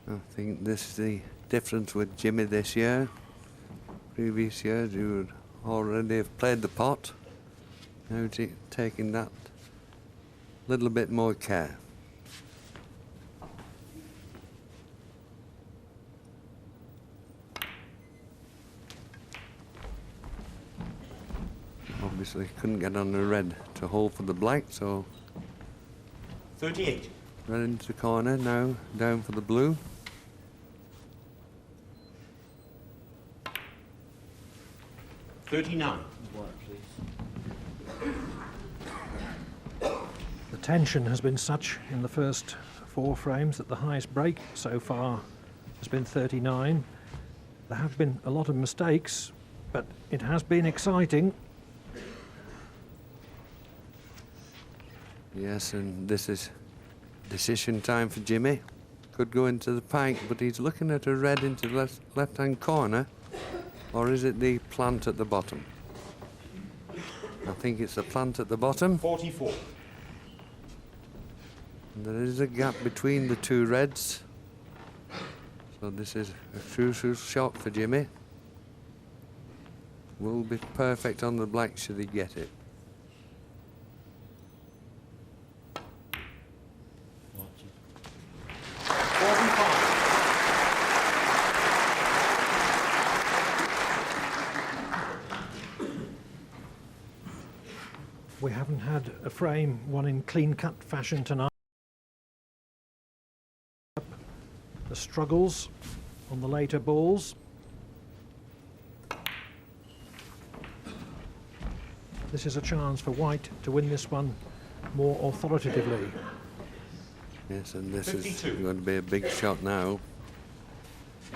I think this is the difference with Jimmy this year. Previous years he would already have played the pot. Now he's taking that little bit more care. Obviously couldn't get on the red to hold for the black, so 38. red into the corner, now down for the blue. $39. The tension has been such in the first 4 frames that the highest break so far has been 39. There have been a lot of mistakes, but it has been exciting. Yes, and this is decision time for Jimmy. Could go into the pike, but he's looking at a red into the left-hand corner. Or is it the plant at the bottom? I think it's the plant at the bottom. 44. And there is a gap between the two reds. So this is a crucial shot for Jimmy. Will be perfect on the black should he get it. We haven't had a frame won in clean-cut fashion tonight. The struggles on the later balls. This is a chance for White to win this one more authoritatively. Yes, and this 52. is going to be a big shot now.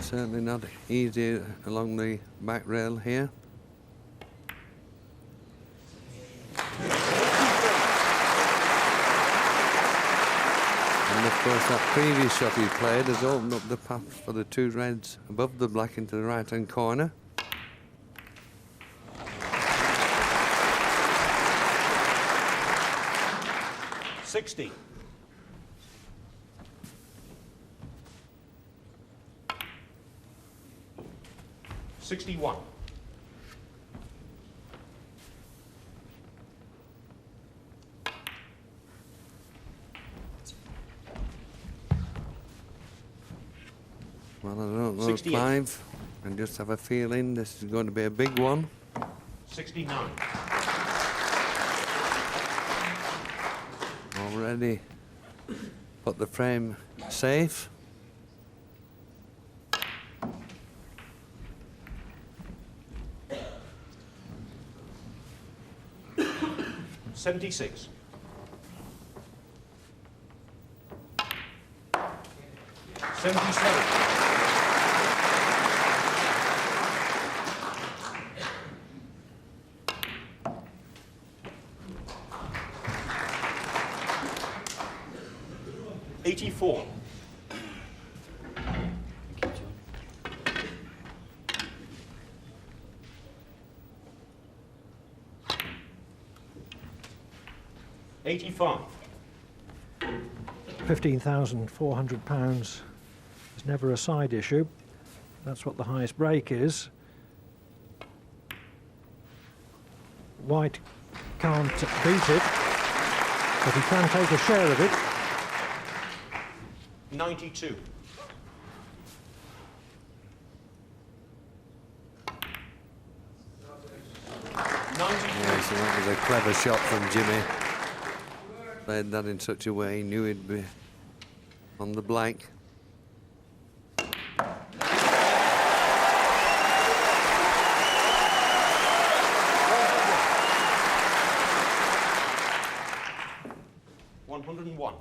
Certainly not easy along the back rail here. And of course that previous shot he played has opened up the path for the two reds above the black into the right hand corner. $60. $61. Well, I don't know, 68. Clive. I just have a feeling this is going to be a big one. 69. Already put the frame safe. 76. 77. 84. 85. £15,400 is never a side issue. That's what the highest break is. White can't beat it, but he can take a share of it. 92. 92. Yes, and that was a clever shot from Jimmy. Played that in such a way he knew he'd be on the blank.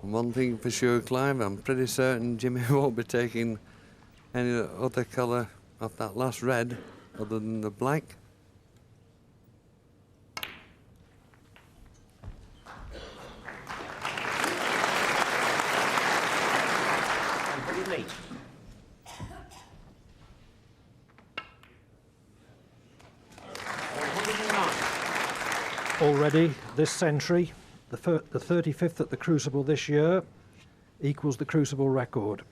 One thing for sure, Clive, I'm pretty certain Jimmy won't be taking any other colour off that last red other than the black. Already this century, the 35th at the Crucible this year equals the Crucible record.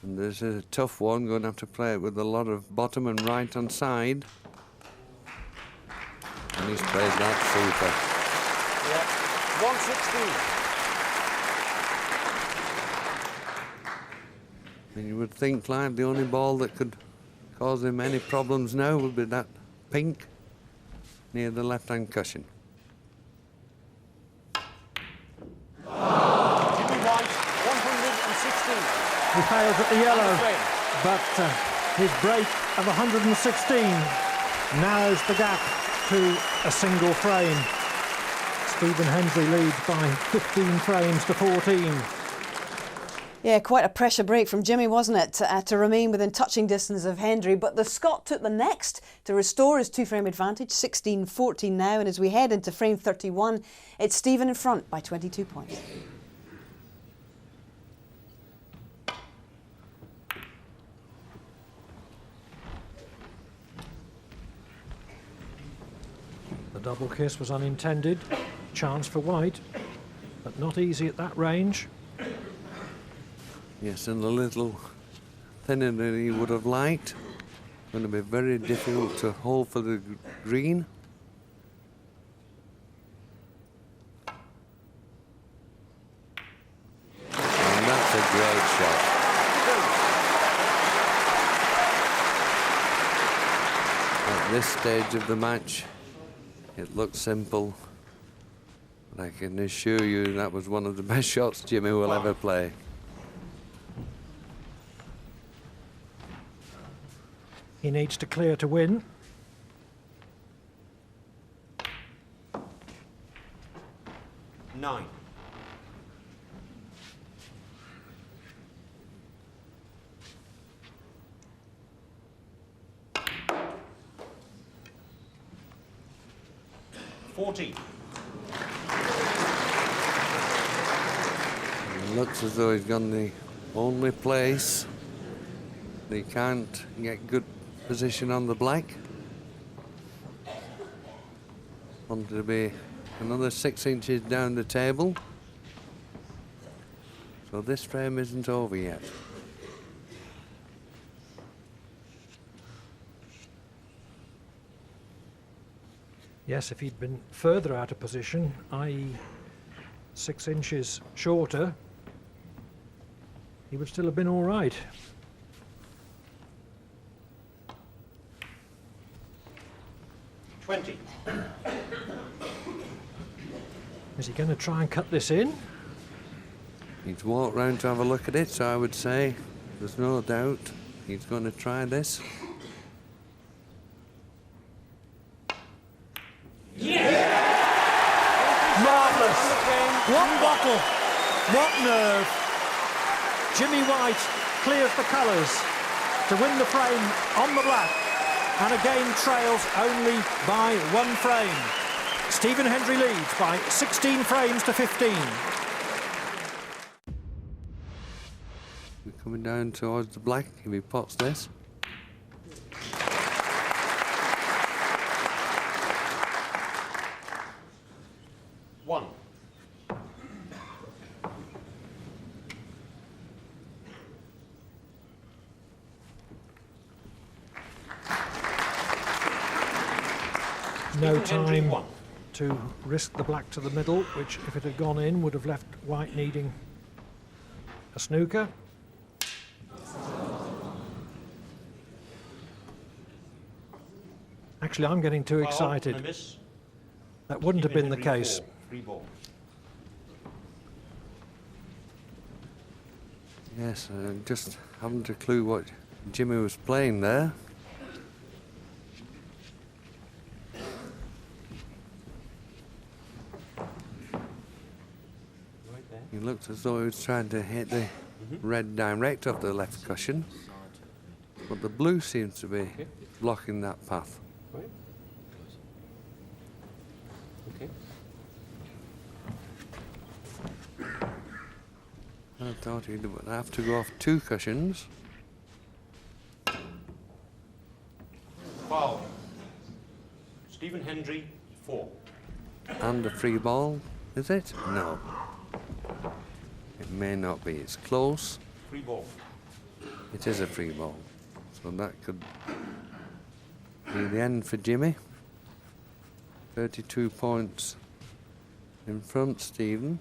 And this is a tough one, going to have to play it with a lot of bottom and right hand side. And he's played that super. Yeah, 116. And you would think, Clive, the only ball that could cause him any problems now would be that pink near the left-hand cushion. He fails at the yellow, but his break of 116 narrows the gap to a single frame. Stephen Hendry leads by 15 frames to 14. Yeah, quite a pressure break from Jimmy, wasn't it, to remain within touching distance of Hendry. But the Scot took the next to restore his two-frame advantage, 16-14 now. And as we head into frame 31, it's Stephen in front by 22 points. The double kiss was unintended. Chance for white, but not easy at that range. Yes, and a little thinner than he would have liked. Going to be very difficult to hold for the green. And that's a great shot. At this stage of the match, it looks simple, but I can assure you that was one of the best shots Jimmy will ever play. He needs to clear to win. Nine. $40. It looks as though he's gone the only place that he can't get good position on the black. Wanted to be another 6 inches down the table. So this frame isn't over yet. Yes, if he'd been further out of position, i.e. 6 inches shorter, he would still have been all right. $20. Is he going to try and cut this in? He's walked round to have a look at it, so I would say there's no doubt he's going to try this. Mark What bottle! What nerve! Jimmy White clears the colours to win the frame on the black, and again trails only by 1 frame. Stephen Hendry leads by 16 frames to 15. We're coming down towards the black if he pots this. One. No Stephen Hendry, time one. to risk the black to the middle, which, if it had gone in, would have left White needing a snooker. Actually, I'm getting too Foul and a excited. miss. That wouldn't have been Stephen the Hendry, case. 4. Free ball. Yes, I just haven't a clue what Jimmy was playing there. Right there. He looked as though he was trying to hit the red direct off the left cushion, but the blue seems to be blocking that path. Right. Okay. I thought he'd have to go off 2 cushions. Foul. Stephen Hendry, 4. And a free ball, is it? No. It may not be. It's close. Free ball. It is a free ball. So that could be the end for Jimmy. 32 points in front, Stephen.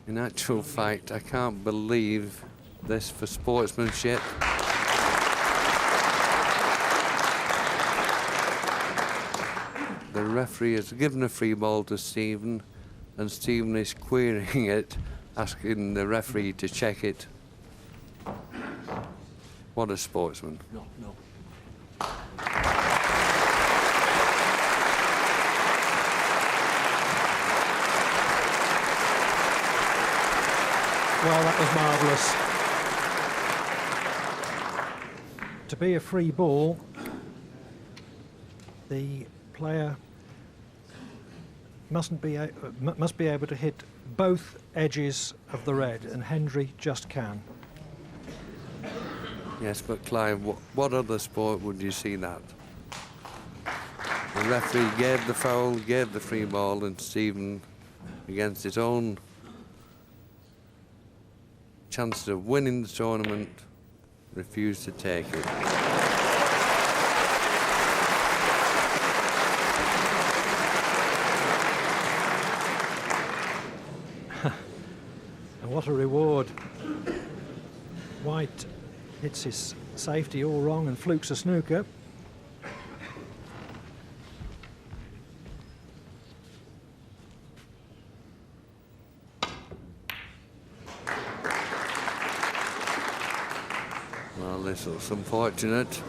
In actual fact, I can't believe this for sportsmanship. The referee has given a free ball to Stephen, and Stephen is querying it, asking the referee to check it. What a sportsman. No, no. Well, that was marvellous. To be a free ball, the player must be able to hit both edges of the red, and Hendry just can. Yes, but Clive, what other sport would you see that? The referee gave the foul, gave the free ball, and Stephen, against his own chance of winning the tournament, refused to take it. And what a reward. White hits his safety all wrong and flukes a snooker. Well, this was unfortunate.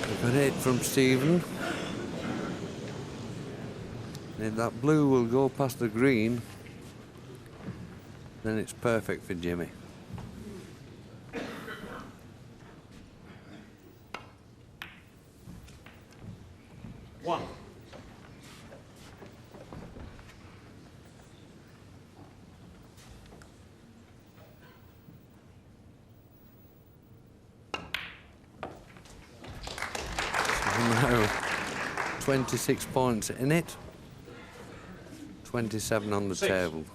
A good hit from Stephen. If that blue will go past the green, then it's perfect for Jimmy. One. Now, 26 points in it, 27 on the 6. table.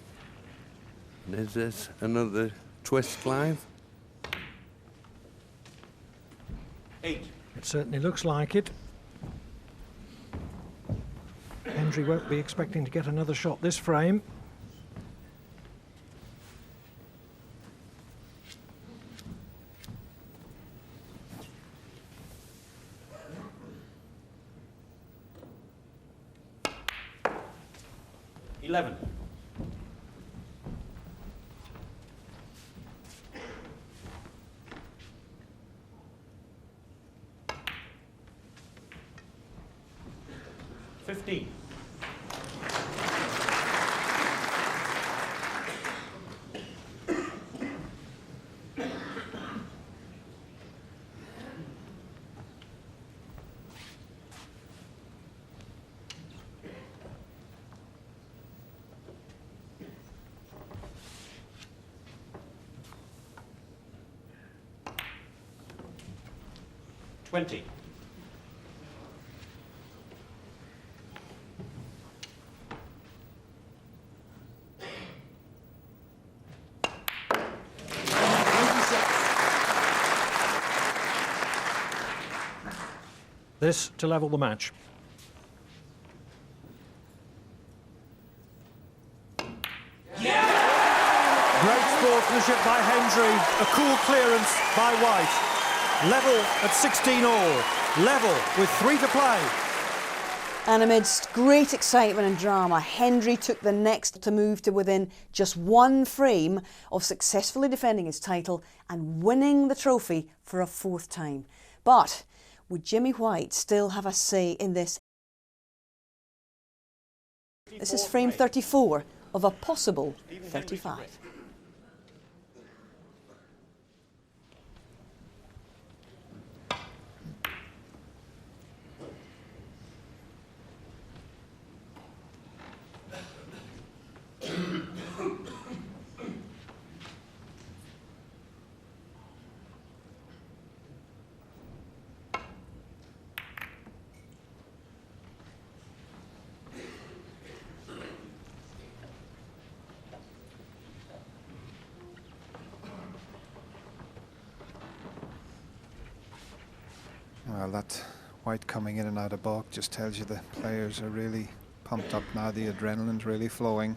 And is this another twist, Clive? 8. It certainly looks like it. Hendry won't be expecting to get another shot this frame. $11. $15. 20. This to level the match. Great sportsmanship by Hendry. A cool clearance by White. Level at 16 all. Level with 3 to play. And amidst great excitement and drama, Hendry took the next to move to within just 1 frame of successfully defending his title and winning the trophy for a 4th time. But would Jimmy White still have a say in this? This is frame 34 of a possible 35. Well, that White coming in and out of balk just tells you the players are really pumped up now. The adrenaline's really flowing.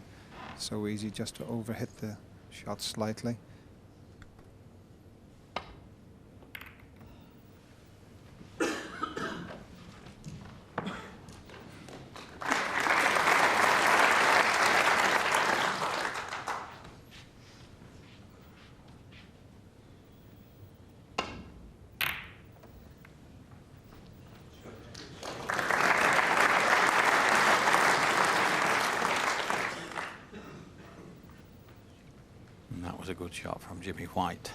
So easy just to overhit the shot slightly. A good shot from Jimmy White.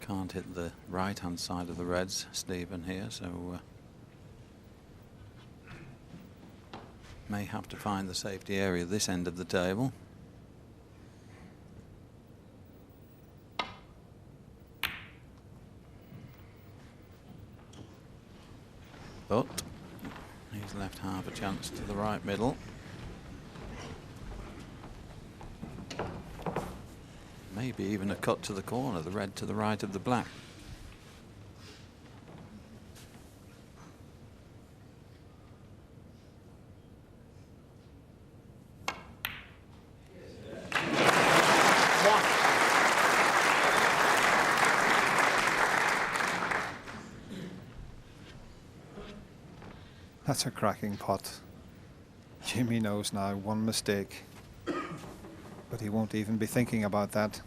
Can't hit the right hand side of the reds, Stephen, here, so may have to find the safety area this end of the table. But he's left half a chance to the right middle. Maybe even a cut to the corner, the red to the right of the black. That's a cracking pot. Jimmy knows now 1 mistake, but he won't even be thinking about that.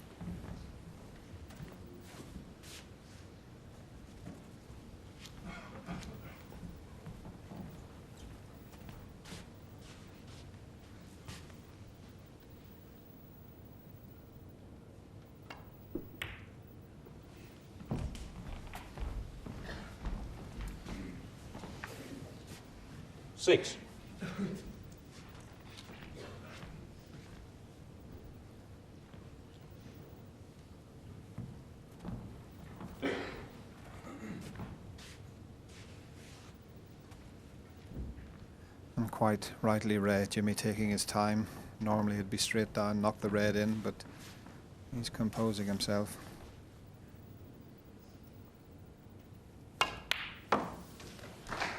Six. And quite rightly read, Jimmy taking his time. Normally he'd be straight down, knock the red in, but he's composing himself.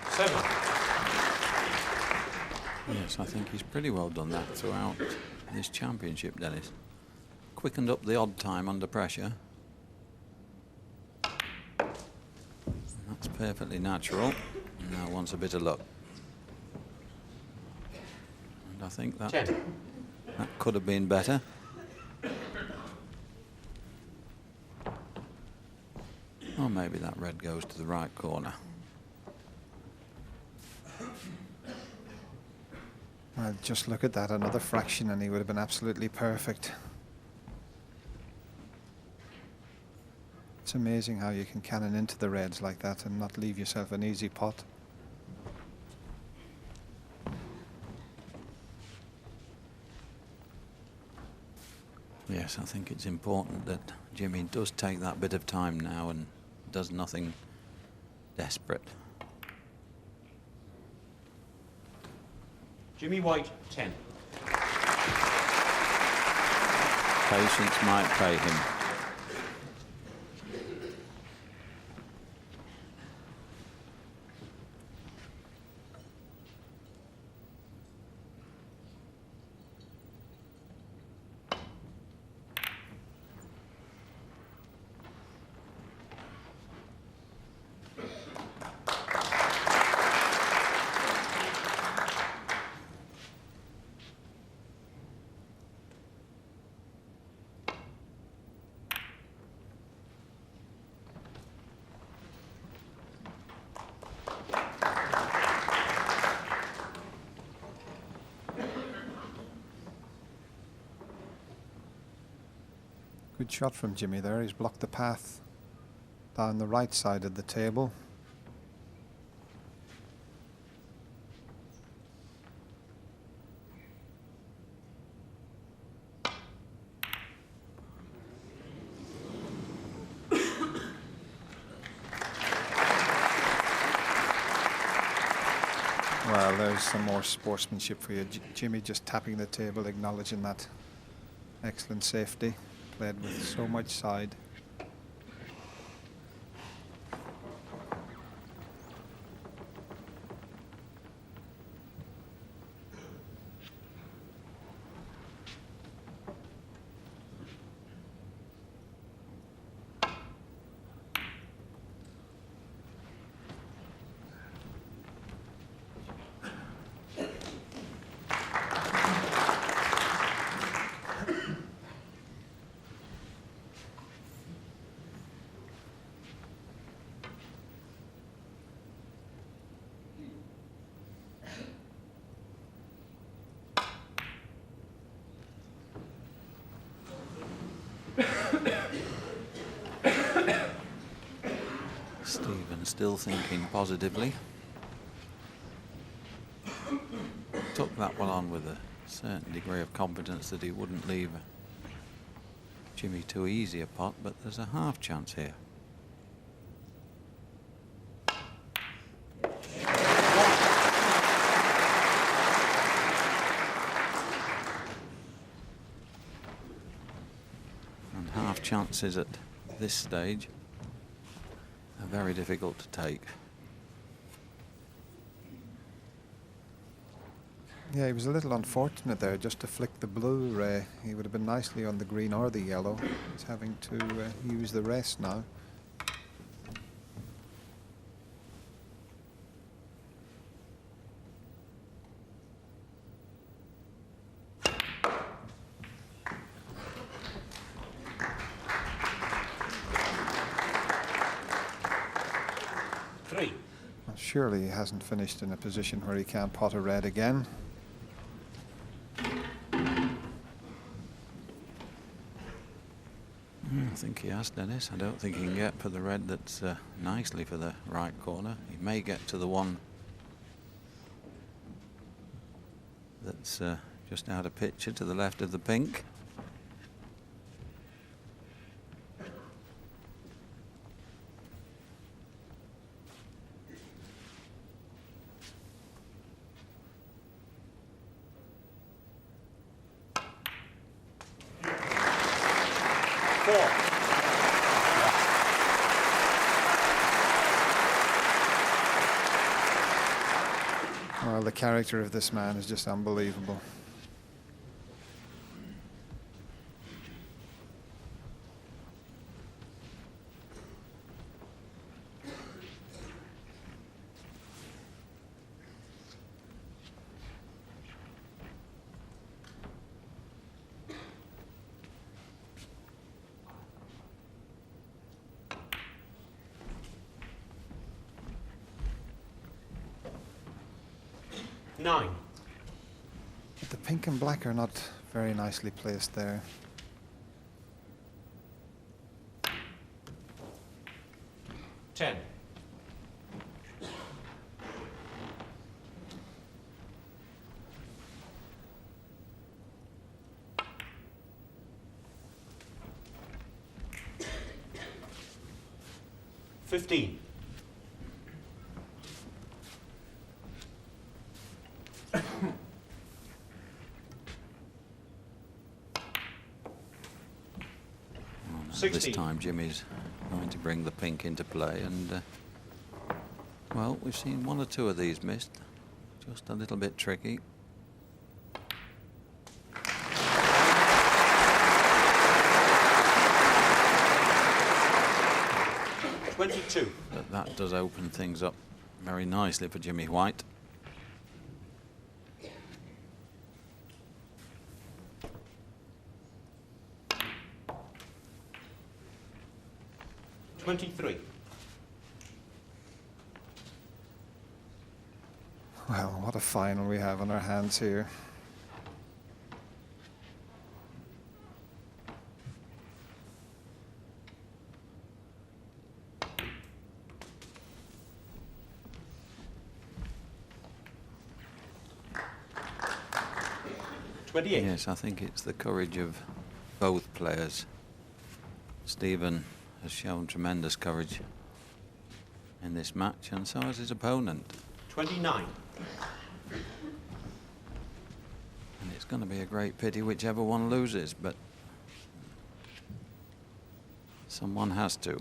Seven. Yes, I think he's pretty well done that throughout this championship, Dennis. Quickened up the odd time under pressure. That's perfectly natural. Now wants a bit of luck. And I think that could have been better. Or maybe that red goes to the right corner. Well, just look at that, another fraction and he would have been absolutely perfect. It's amazing how you can cannon into the reds like that and not leave yourself an easy pot. Yes, I think it's important that Jimmy does take that bit of time now and does nothing desperate. Jimmy White, 10. Patience might pay him. Good shot from Jimmy there. He's blocked the path down the right side of the table. Well, there's some more sportsmanship for you. Jimmy just tapping the table, acknowledging that excellent safety. Played with so much side. Stephen still thinking positively. Took that one on with a certain degree of confidence that he wouldn't leave Jimmy too easy a pot, but there's a half chance here. And half chances at this stage are very difficult to take. Yeah, he was a little unfortunate there just to flick the blue. He would have been nicely on the green or the yellow. He's having to use the rest now. Three. Well, surely he hasn't finished in a position where he can't pot a red again. I think he has, Dennis. I don't think he can get for the red that's nicely for the right corner. He may get to the one that's just out of picture to the left of the pink. Well, the character of this man is just unbelievable. Nine. But the pink and black are not very nicely placed there. Ten. 15. This time Jimmy's going to bring the pink into play, and well, we've seen one or two of these missed. Just a little bit tricky. But that does open things up very nicely for Jimmy White. Well, what a final we have on our hands here. Yes, I think it's the courage of both players. Stephen has shown tremendous courage in this match, and so has his opponent. 29. And it's going to be a great pity whichever one loses, but someone has to.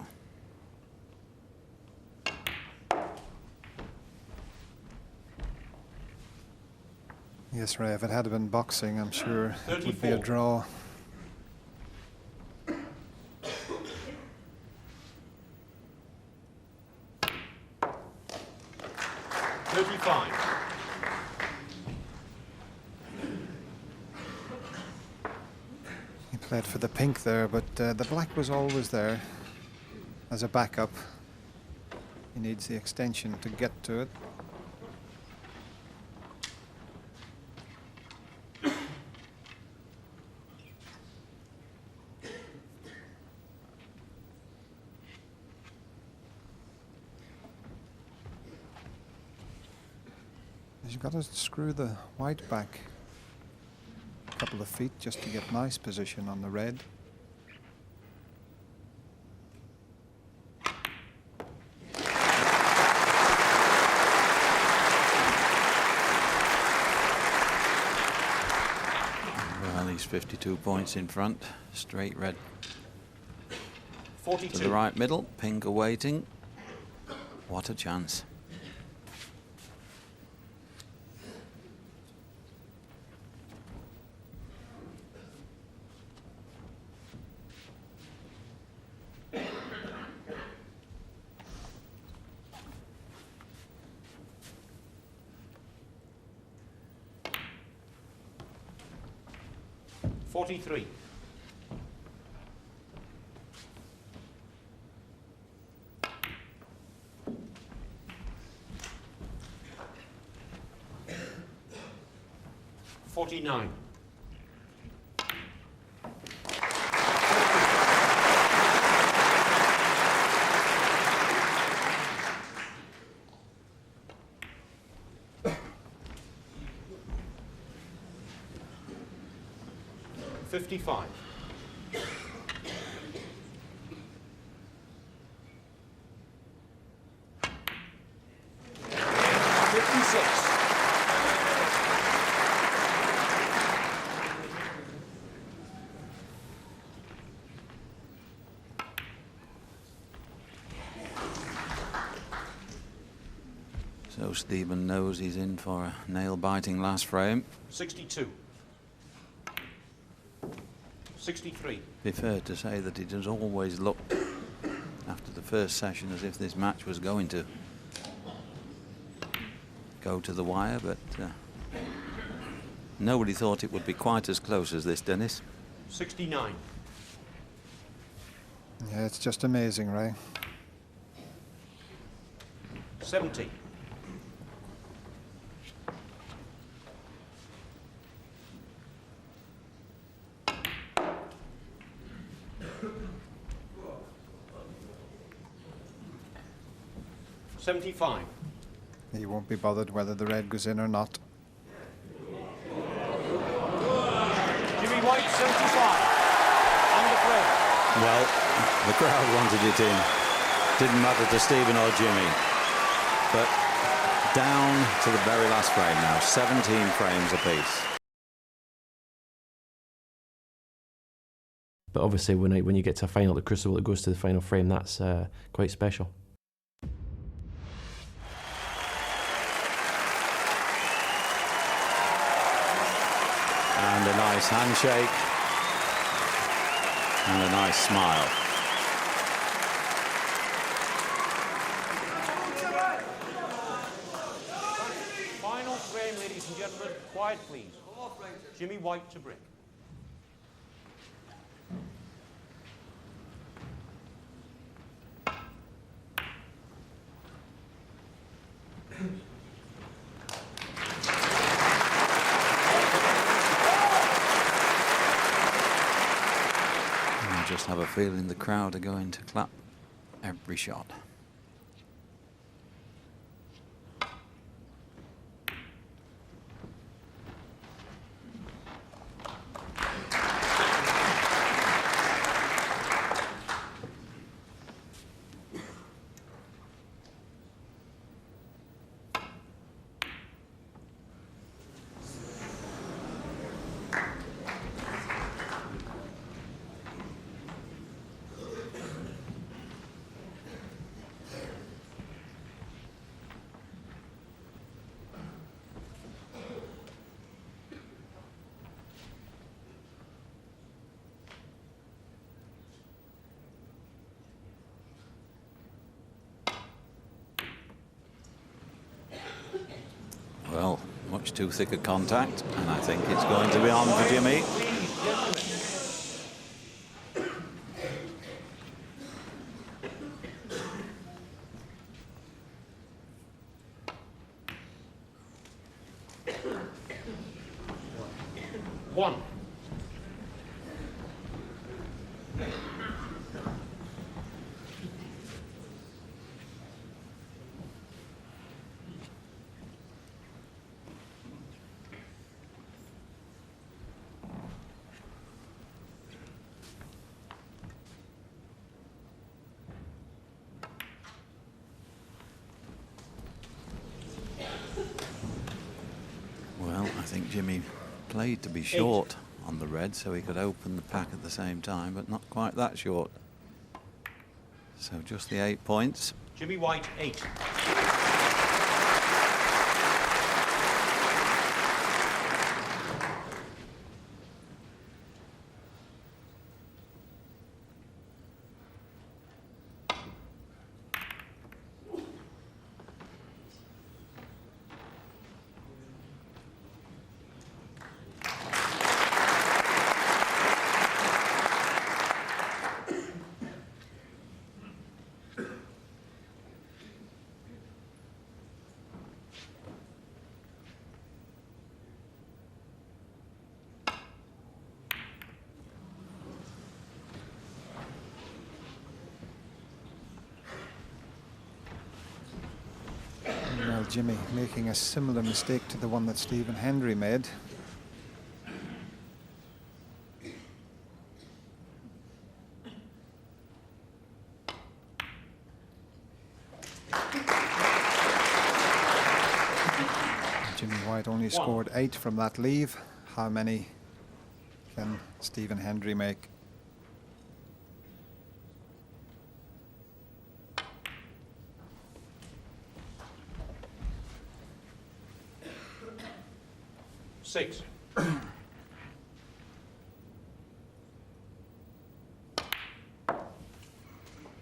Yes, Ray, if it had been boxing, I'm sure 34. it would be a draw. He played for the pink there, but the black was always there as a backup. He needs the extension to get to it. You've got to screw the white back a couple of feet just to get nice position on the red. Well, he's 52 points in front. Straight red 42. to the right middle. Pink awaiting. What a chance. $43. $49. $55. So Stephen knows he's in for a nail-biting last frame. 62. 63. Be fair to say that it has always looked, after the first session, as if this match was going to go to the wire, but nobody thought it would be quite as close as this, Dennis. 69. Yeah, it's just amazing, Ray. 70. $75. He won't be bothered whether the red goes in or not. Jimmy White, 75. On the crowd. Well, the crowd wanted it in. 75. 75. Didn't matter to Stephen or Jimmy. But down to the very last frame now, 17 frames apiece. But obviously, when you get to a final, the Crucible that goes to the final frame, that's quite special. And a nice handshake. And a nice smile. Final frame, ladies and gentlemen. Quiet, please. Jimmy White to brick. I just have a feeling the crowd are going to clap every shot. Well, much too thick a contact, and I think it's going to be on for Jimmy. One. Well, I think Jimmy played to be short on the red so he could open the pack at the same time, but not quite that short. So just the 8 points. Jimmy White, 8. Well, Jimmy making a similar mistake to the one that Stephen Hendry made. Jimmy White only scored 8 from that leave. How many can Stephen Hendry make? Six.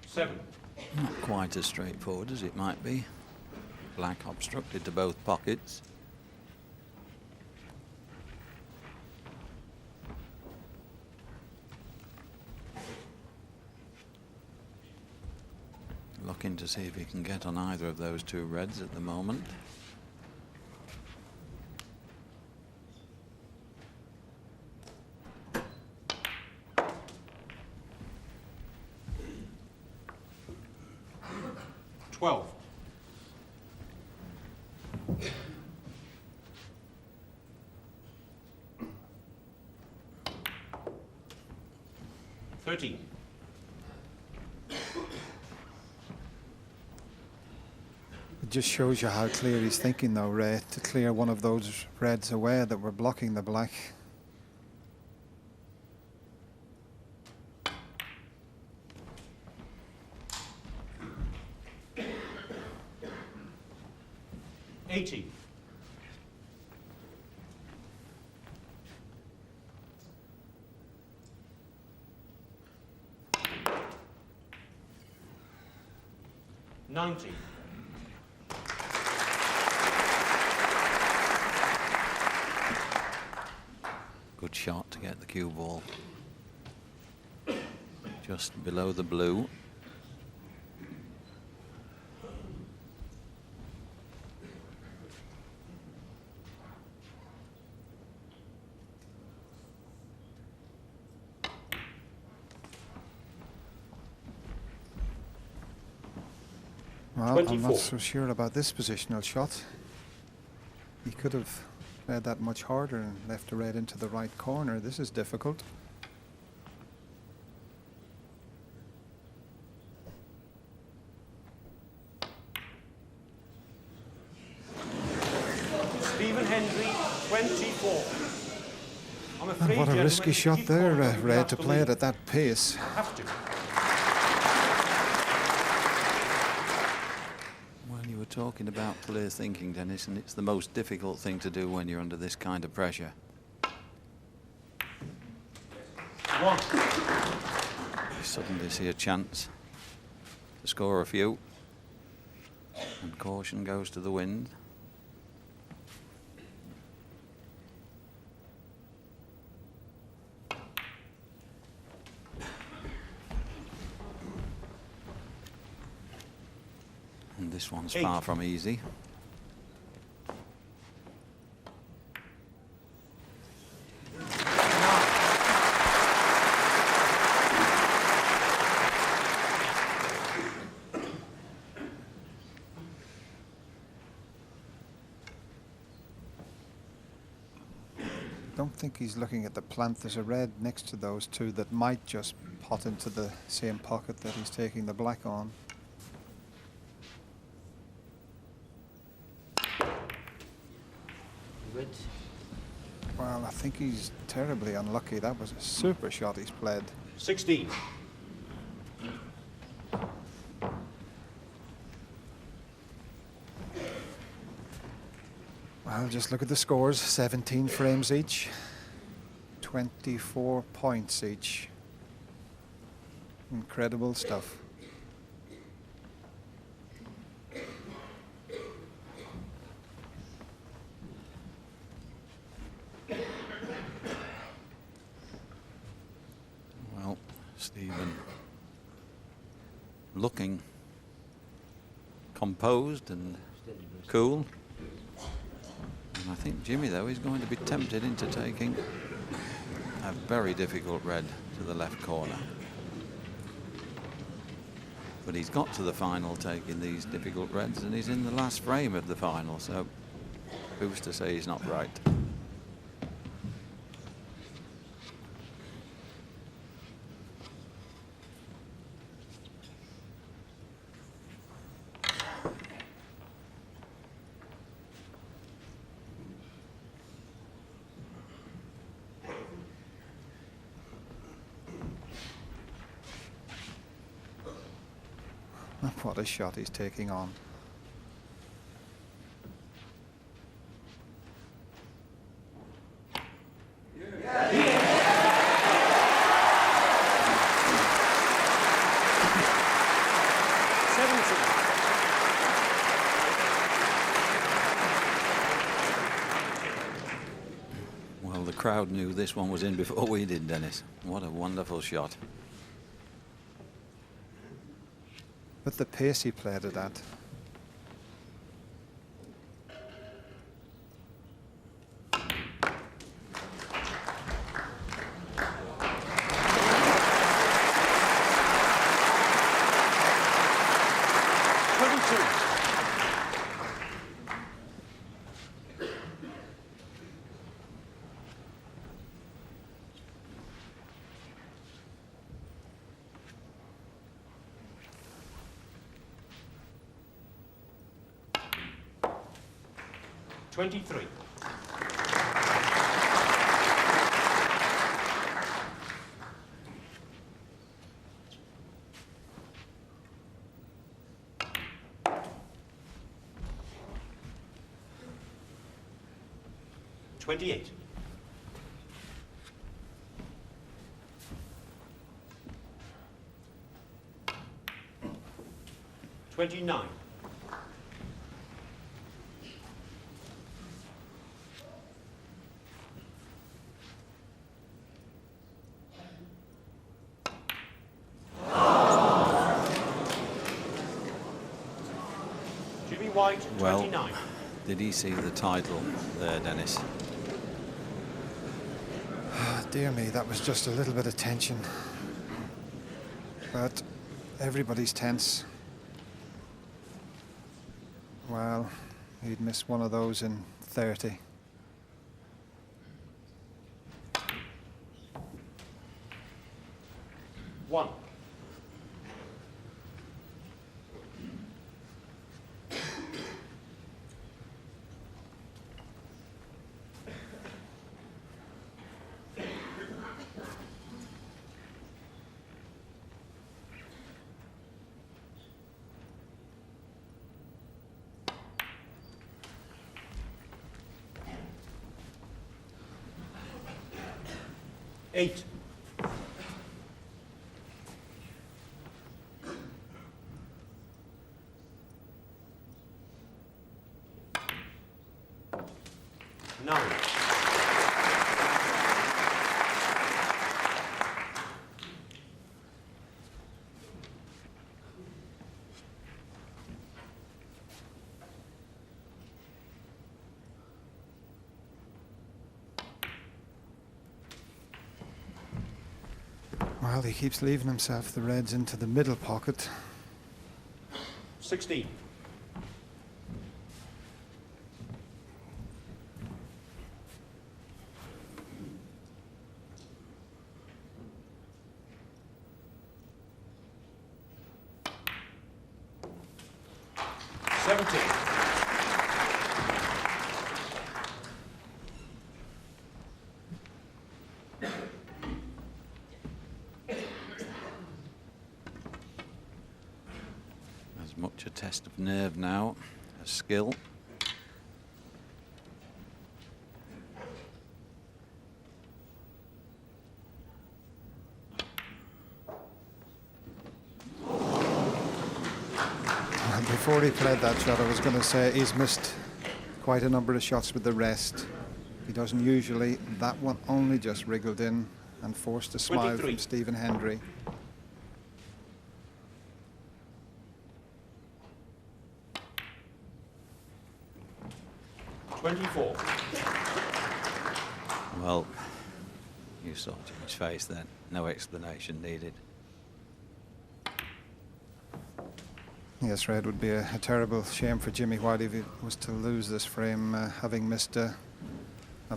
Seven. Not quite as straightforward as it might be. Black obstructed to both pockets. Looking to see if he can get on either of those two reds at the moment. Twelve. 13. just shows you how clear he's thinking though, Ray, to clear one of those reds away that were blocking the black. $80. $90. Good shot to get the cue ball just below the blue. Well, 24. I'm not so sure about this positional shot. He could have played that much harder and left the red into the right corner. This is difficult. Stephen Hendry, 24. I'm afraid, What a risky gentlemen, shot keep there, going, you Red, have to to play it leave. at that pace. Have to. Well, you were talking about clear thinking, Dennis, and it's the most difficult thing to do when you're under this kind of pressure. One. You suddenly see a chance to score a few, and caution goes to the wind. And this one's far from easy. Don't think he's looking at the plant. There's a red next to those two that might just pot into the same pocket that he's taking the black on. Red. Well, I think he's terribly unlucky. That was a super shot he's played. 16. Well, just look at the scores. 17 frames each. 24 points each. Incredible stuff. Well, Stephen looking composed and cool. And I think Jimmy, though, is going to be tempted into taking a very difficult red to the left corner. But he's got to the final taking these difficult reds, and he's in the last frame of the final, so who's to say he's not right? What a shot he's taking on. Well, the crowd knew this one was in before we did, Dennis. What a wonderful shot. But the pace he played it at. 23. $28. 29. 29. Well, did he see the title there, Dennis? Dear me, that was just a little bit of tension. But everybody's tense. Well, he'd miss one of those in 30. One. Eight. Nine. Well, he keeps leaving himself the reds into the middle pocket. 16. As much a test of nerve now as skill. Before he played that shot, I was going to say he's missed quite a number of shots with the rest. He doesn't usually. That one only just wriggled in and forced a smile 23. from Stephen Hendry. Well, you saw Jimmy's face then. No explanation needed. Yes, Red, would be a terrible shame for Jimmy White if he was to lose this frame, having missed a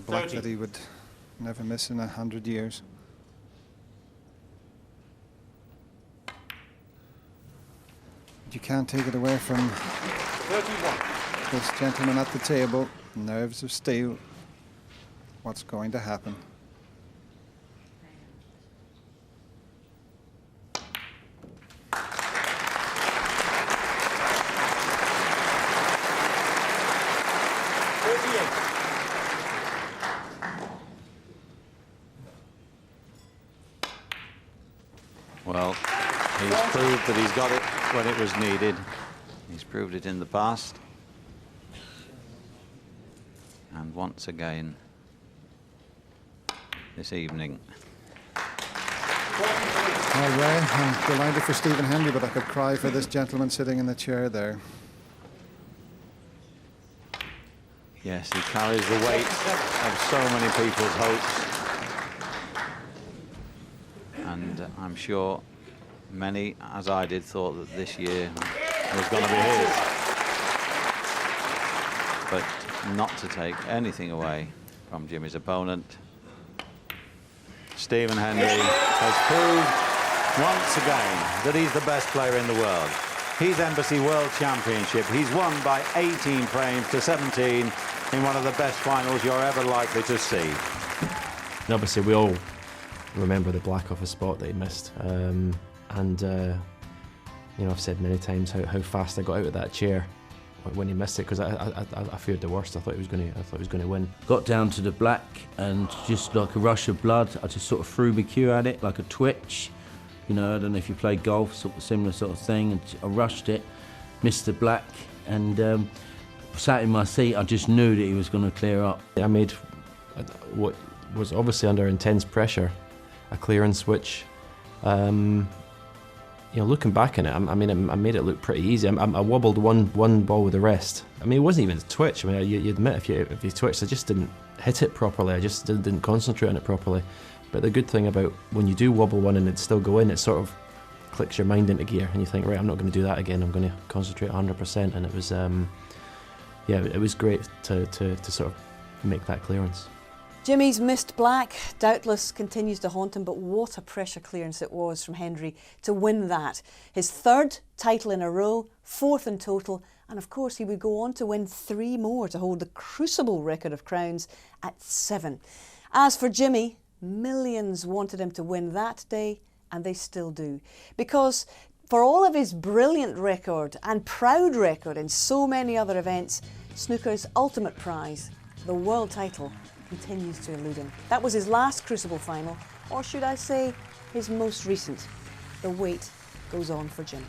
black 30. that he would never miss in 100 years. But you can't take it away from 31. this gentleman at the table. Nerves of steel. What's going to happen? Well, he's proved that he's got it when it was needed. He's proved it in the past. And once again this evening. Well, Ray, I'm delighted for Stephen Hendry, but I could cry for this gentleman sitting in the chair there. Yes, he carries the weight of so many people's hopes. And I'm sure many, as I did, thought that this year was going to be his. But not to take anything away from Jimmy's opponent. Stephen Hendry has proved once again that he's the best player in the world. He's Embassy World Championship. He's won by 18 frames to 17. In one of the best finals you're ever likely to see. And obviously we all remember the black off a spot that he missed. You know, I've said many times how fast I got out of that chair when he missed it, because I feared the worst. I thought he was going to win. Got down to the black, and just like a rush of blood, I just sort of threw my cue at it, like a twitch. You know, I don't know if you play golf, sort of similar sort of thing. And I rushed it, missed the black, and sat in my seat. I just knew that he was going to clear up. I made what was obviously under intense pressure, a clearance which, you know, looking back on it, I mean, I made it look pretty easy. I wobbled one ball with the rest. I mean, it wasn't even a twitch. I mean, you admit if you twitched, I just didn't hit it properly. I just didn't concentrate on it properly. But the good thing about when you do wobble one and it still go in, it sort of clicks your mind into gear, and you think, right, I'm not going to do that again. I'm going to concentrate 100%. And it was, yeah, it was great to sort of make that clearance. Jimmy's missed black doubtless continues to haunt him, but what a pressure clearance it was from Hendry to win that. His third title in a row, fourth in total, and of course he would go on to win 3 more to hold the Crucible record of crowns at 7. As for Jimmy, millions wanted him to win that day, and they still do. Because for all of his brilliant record and proud record in so many other events, snooker's ultimate prize, the world title, continues to elude him. That was his last Crucible final, or should I say, his most recent. The wait goes on for Jim.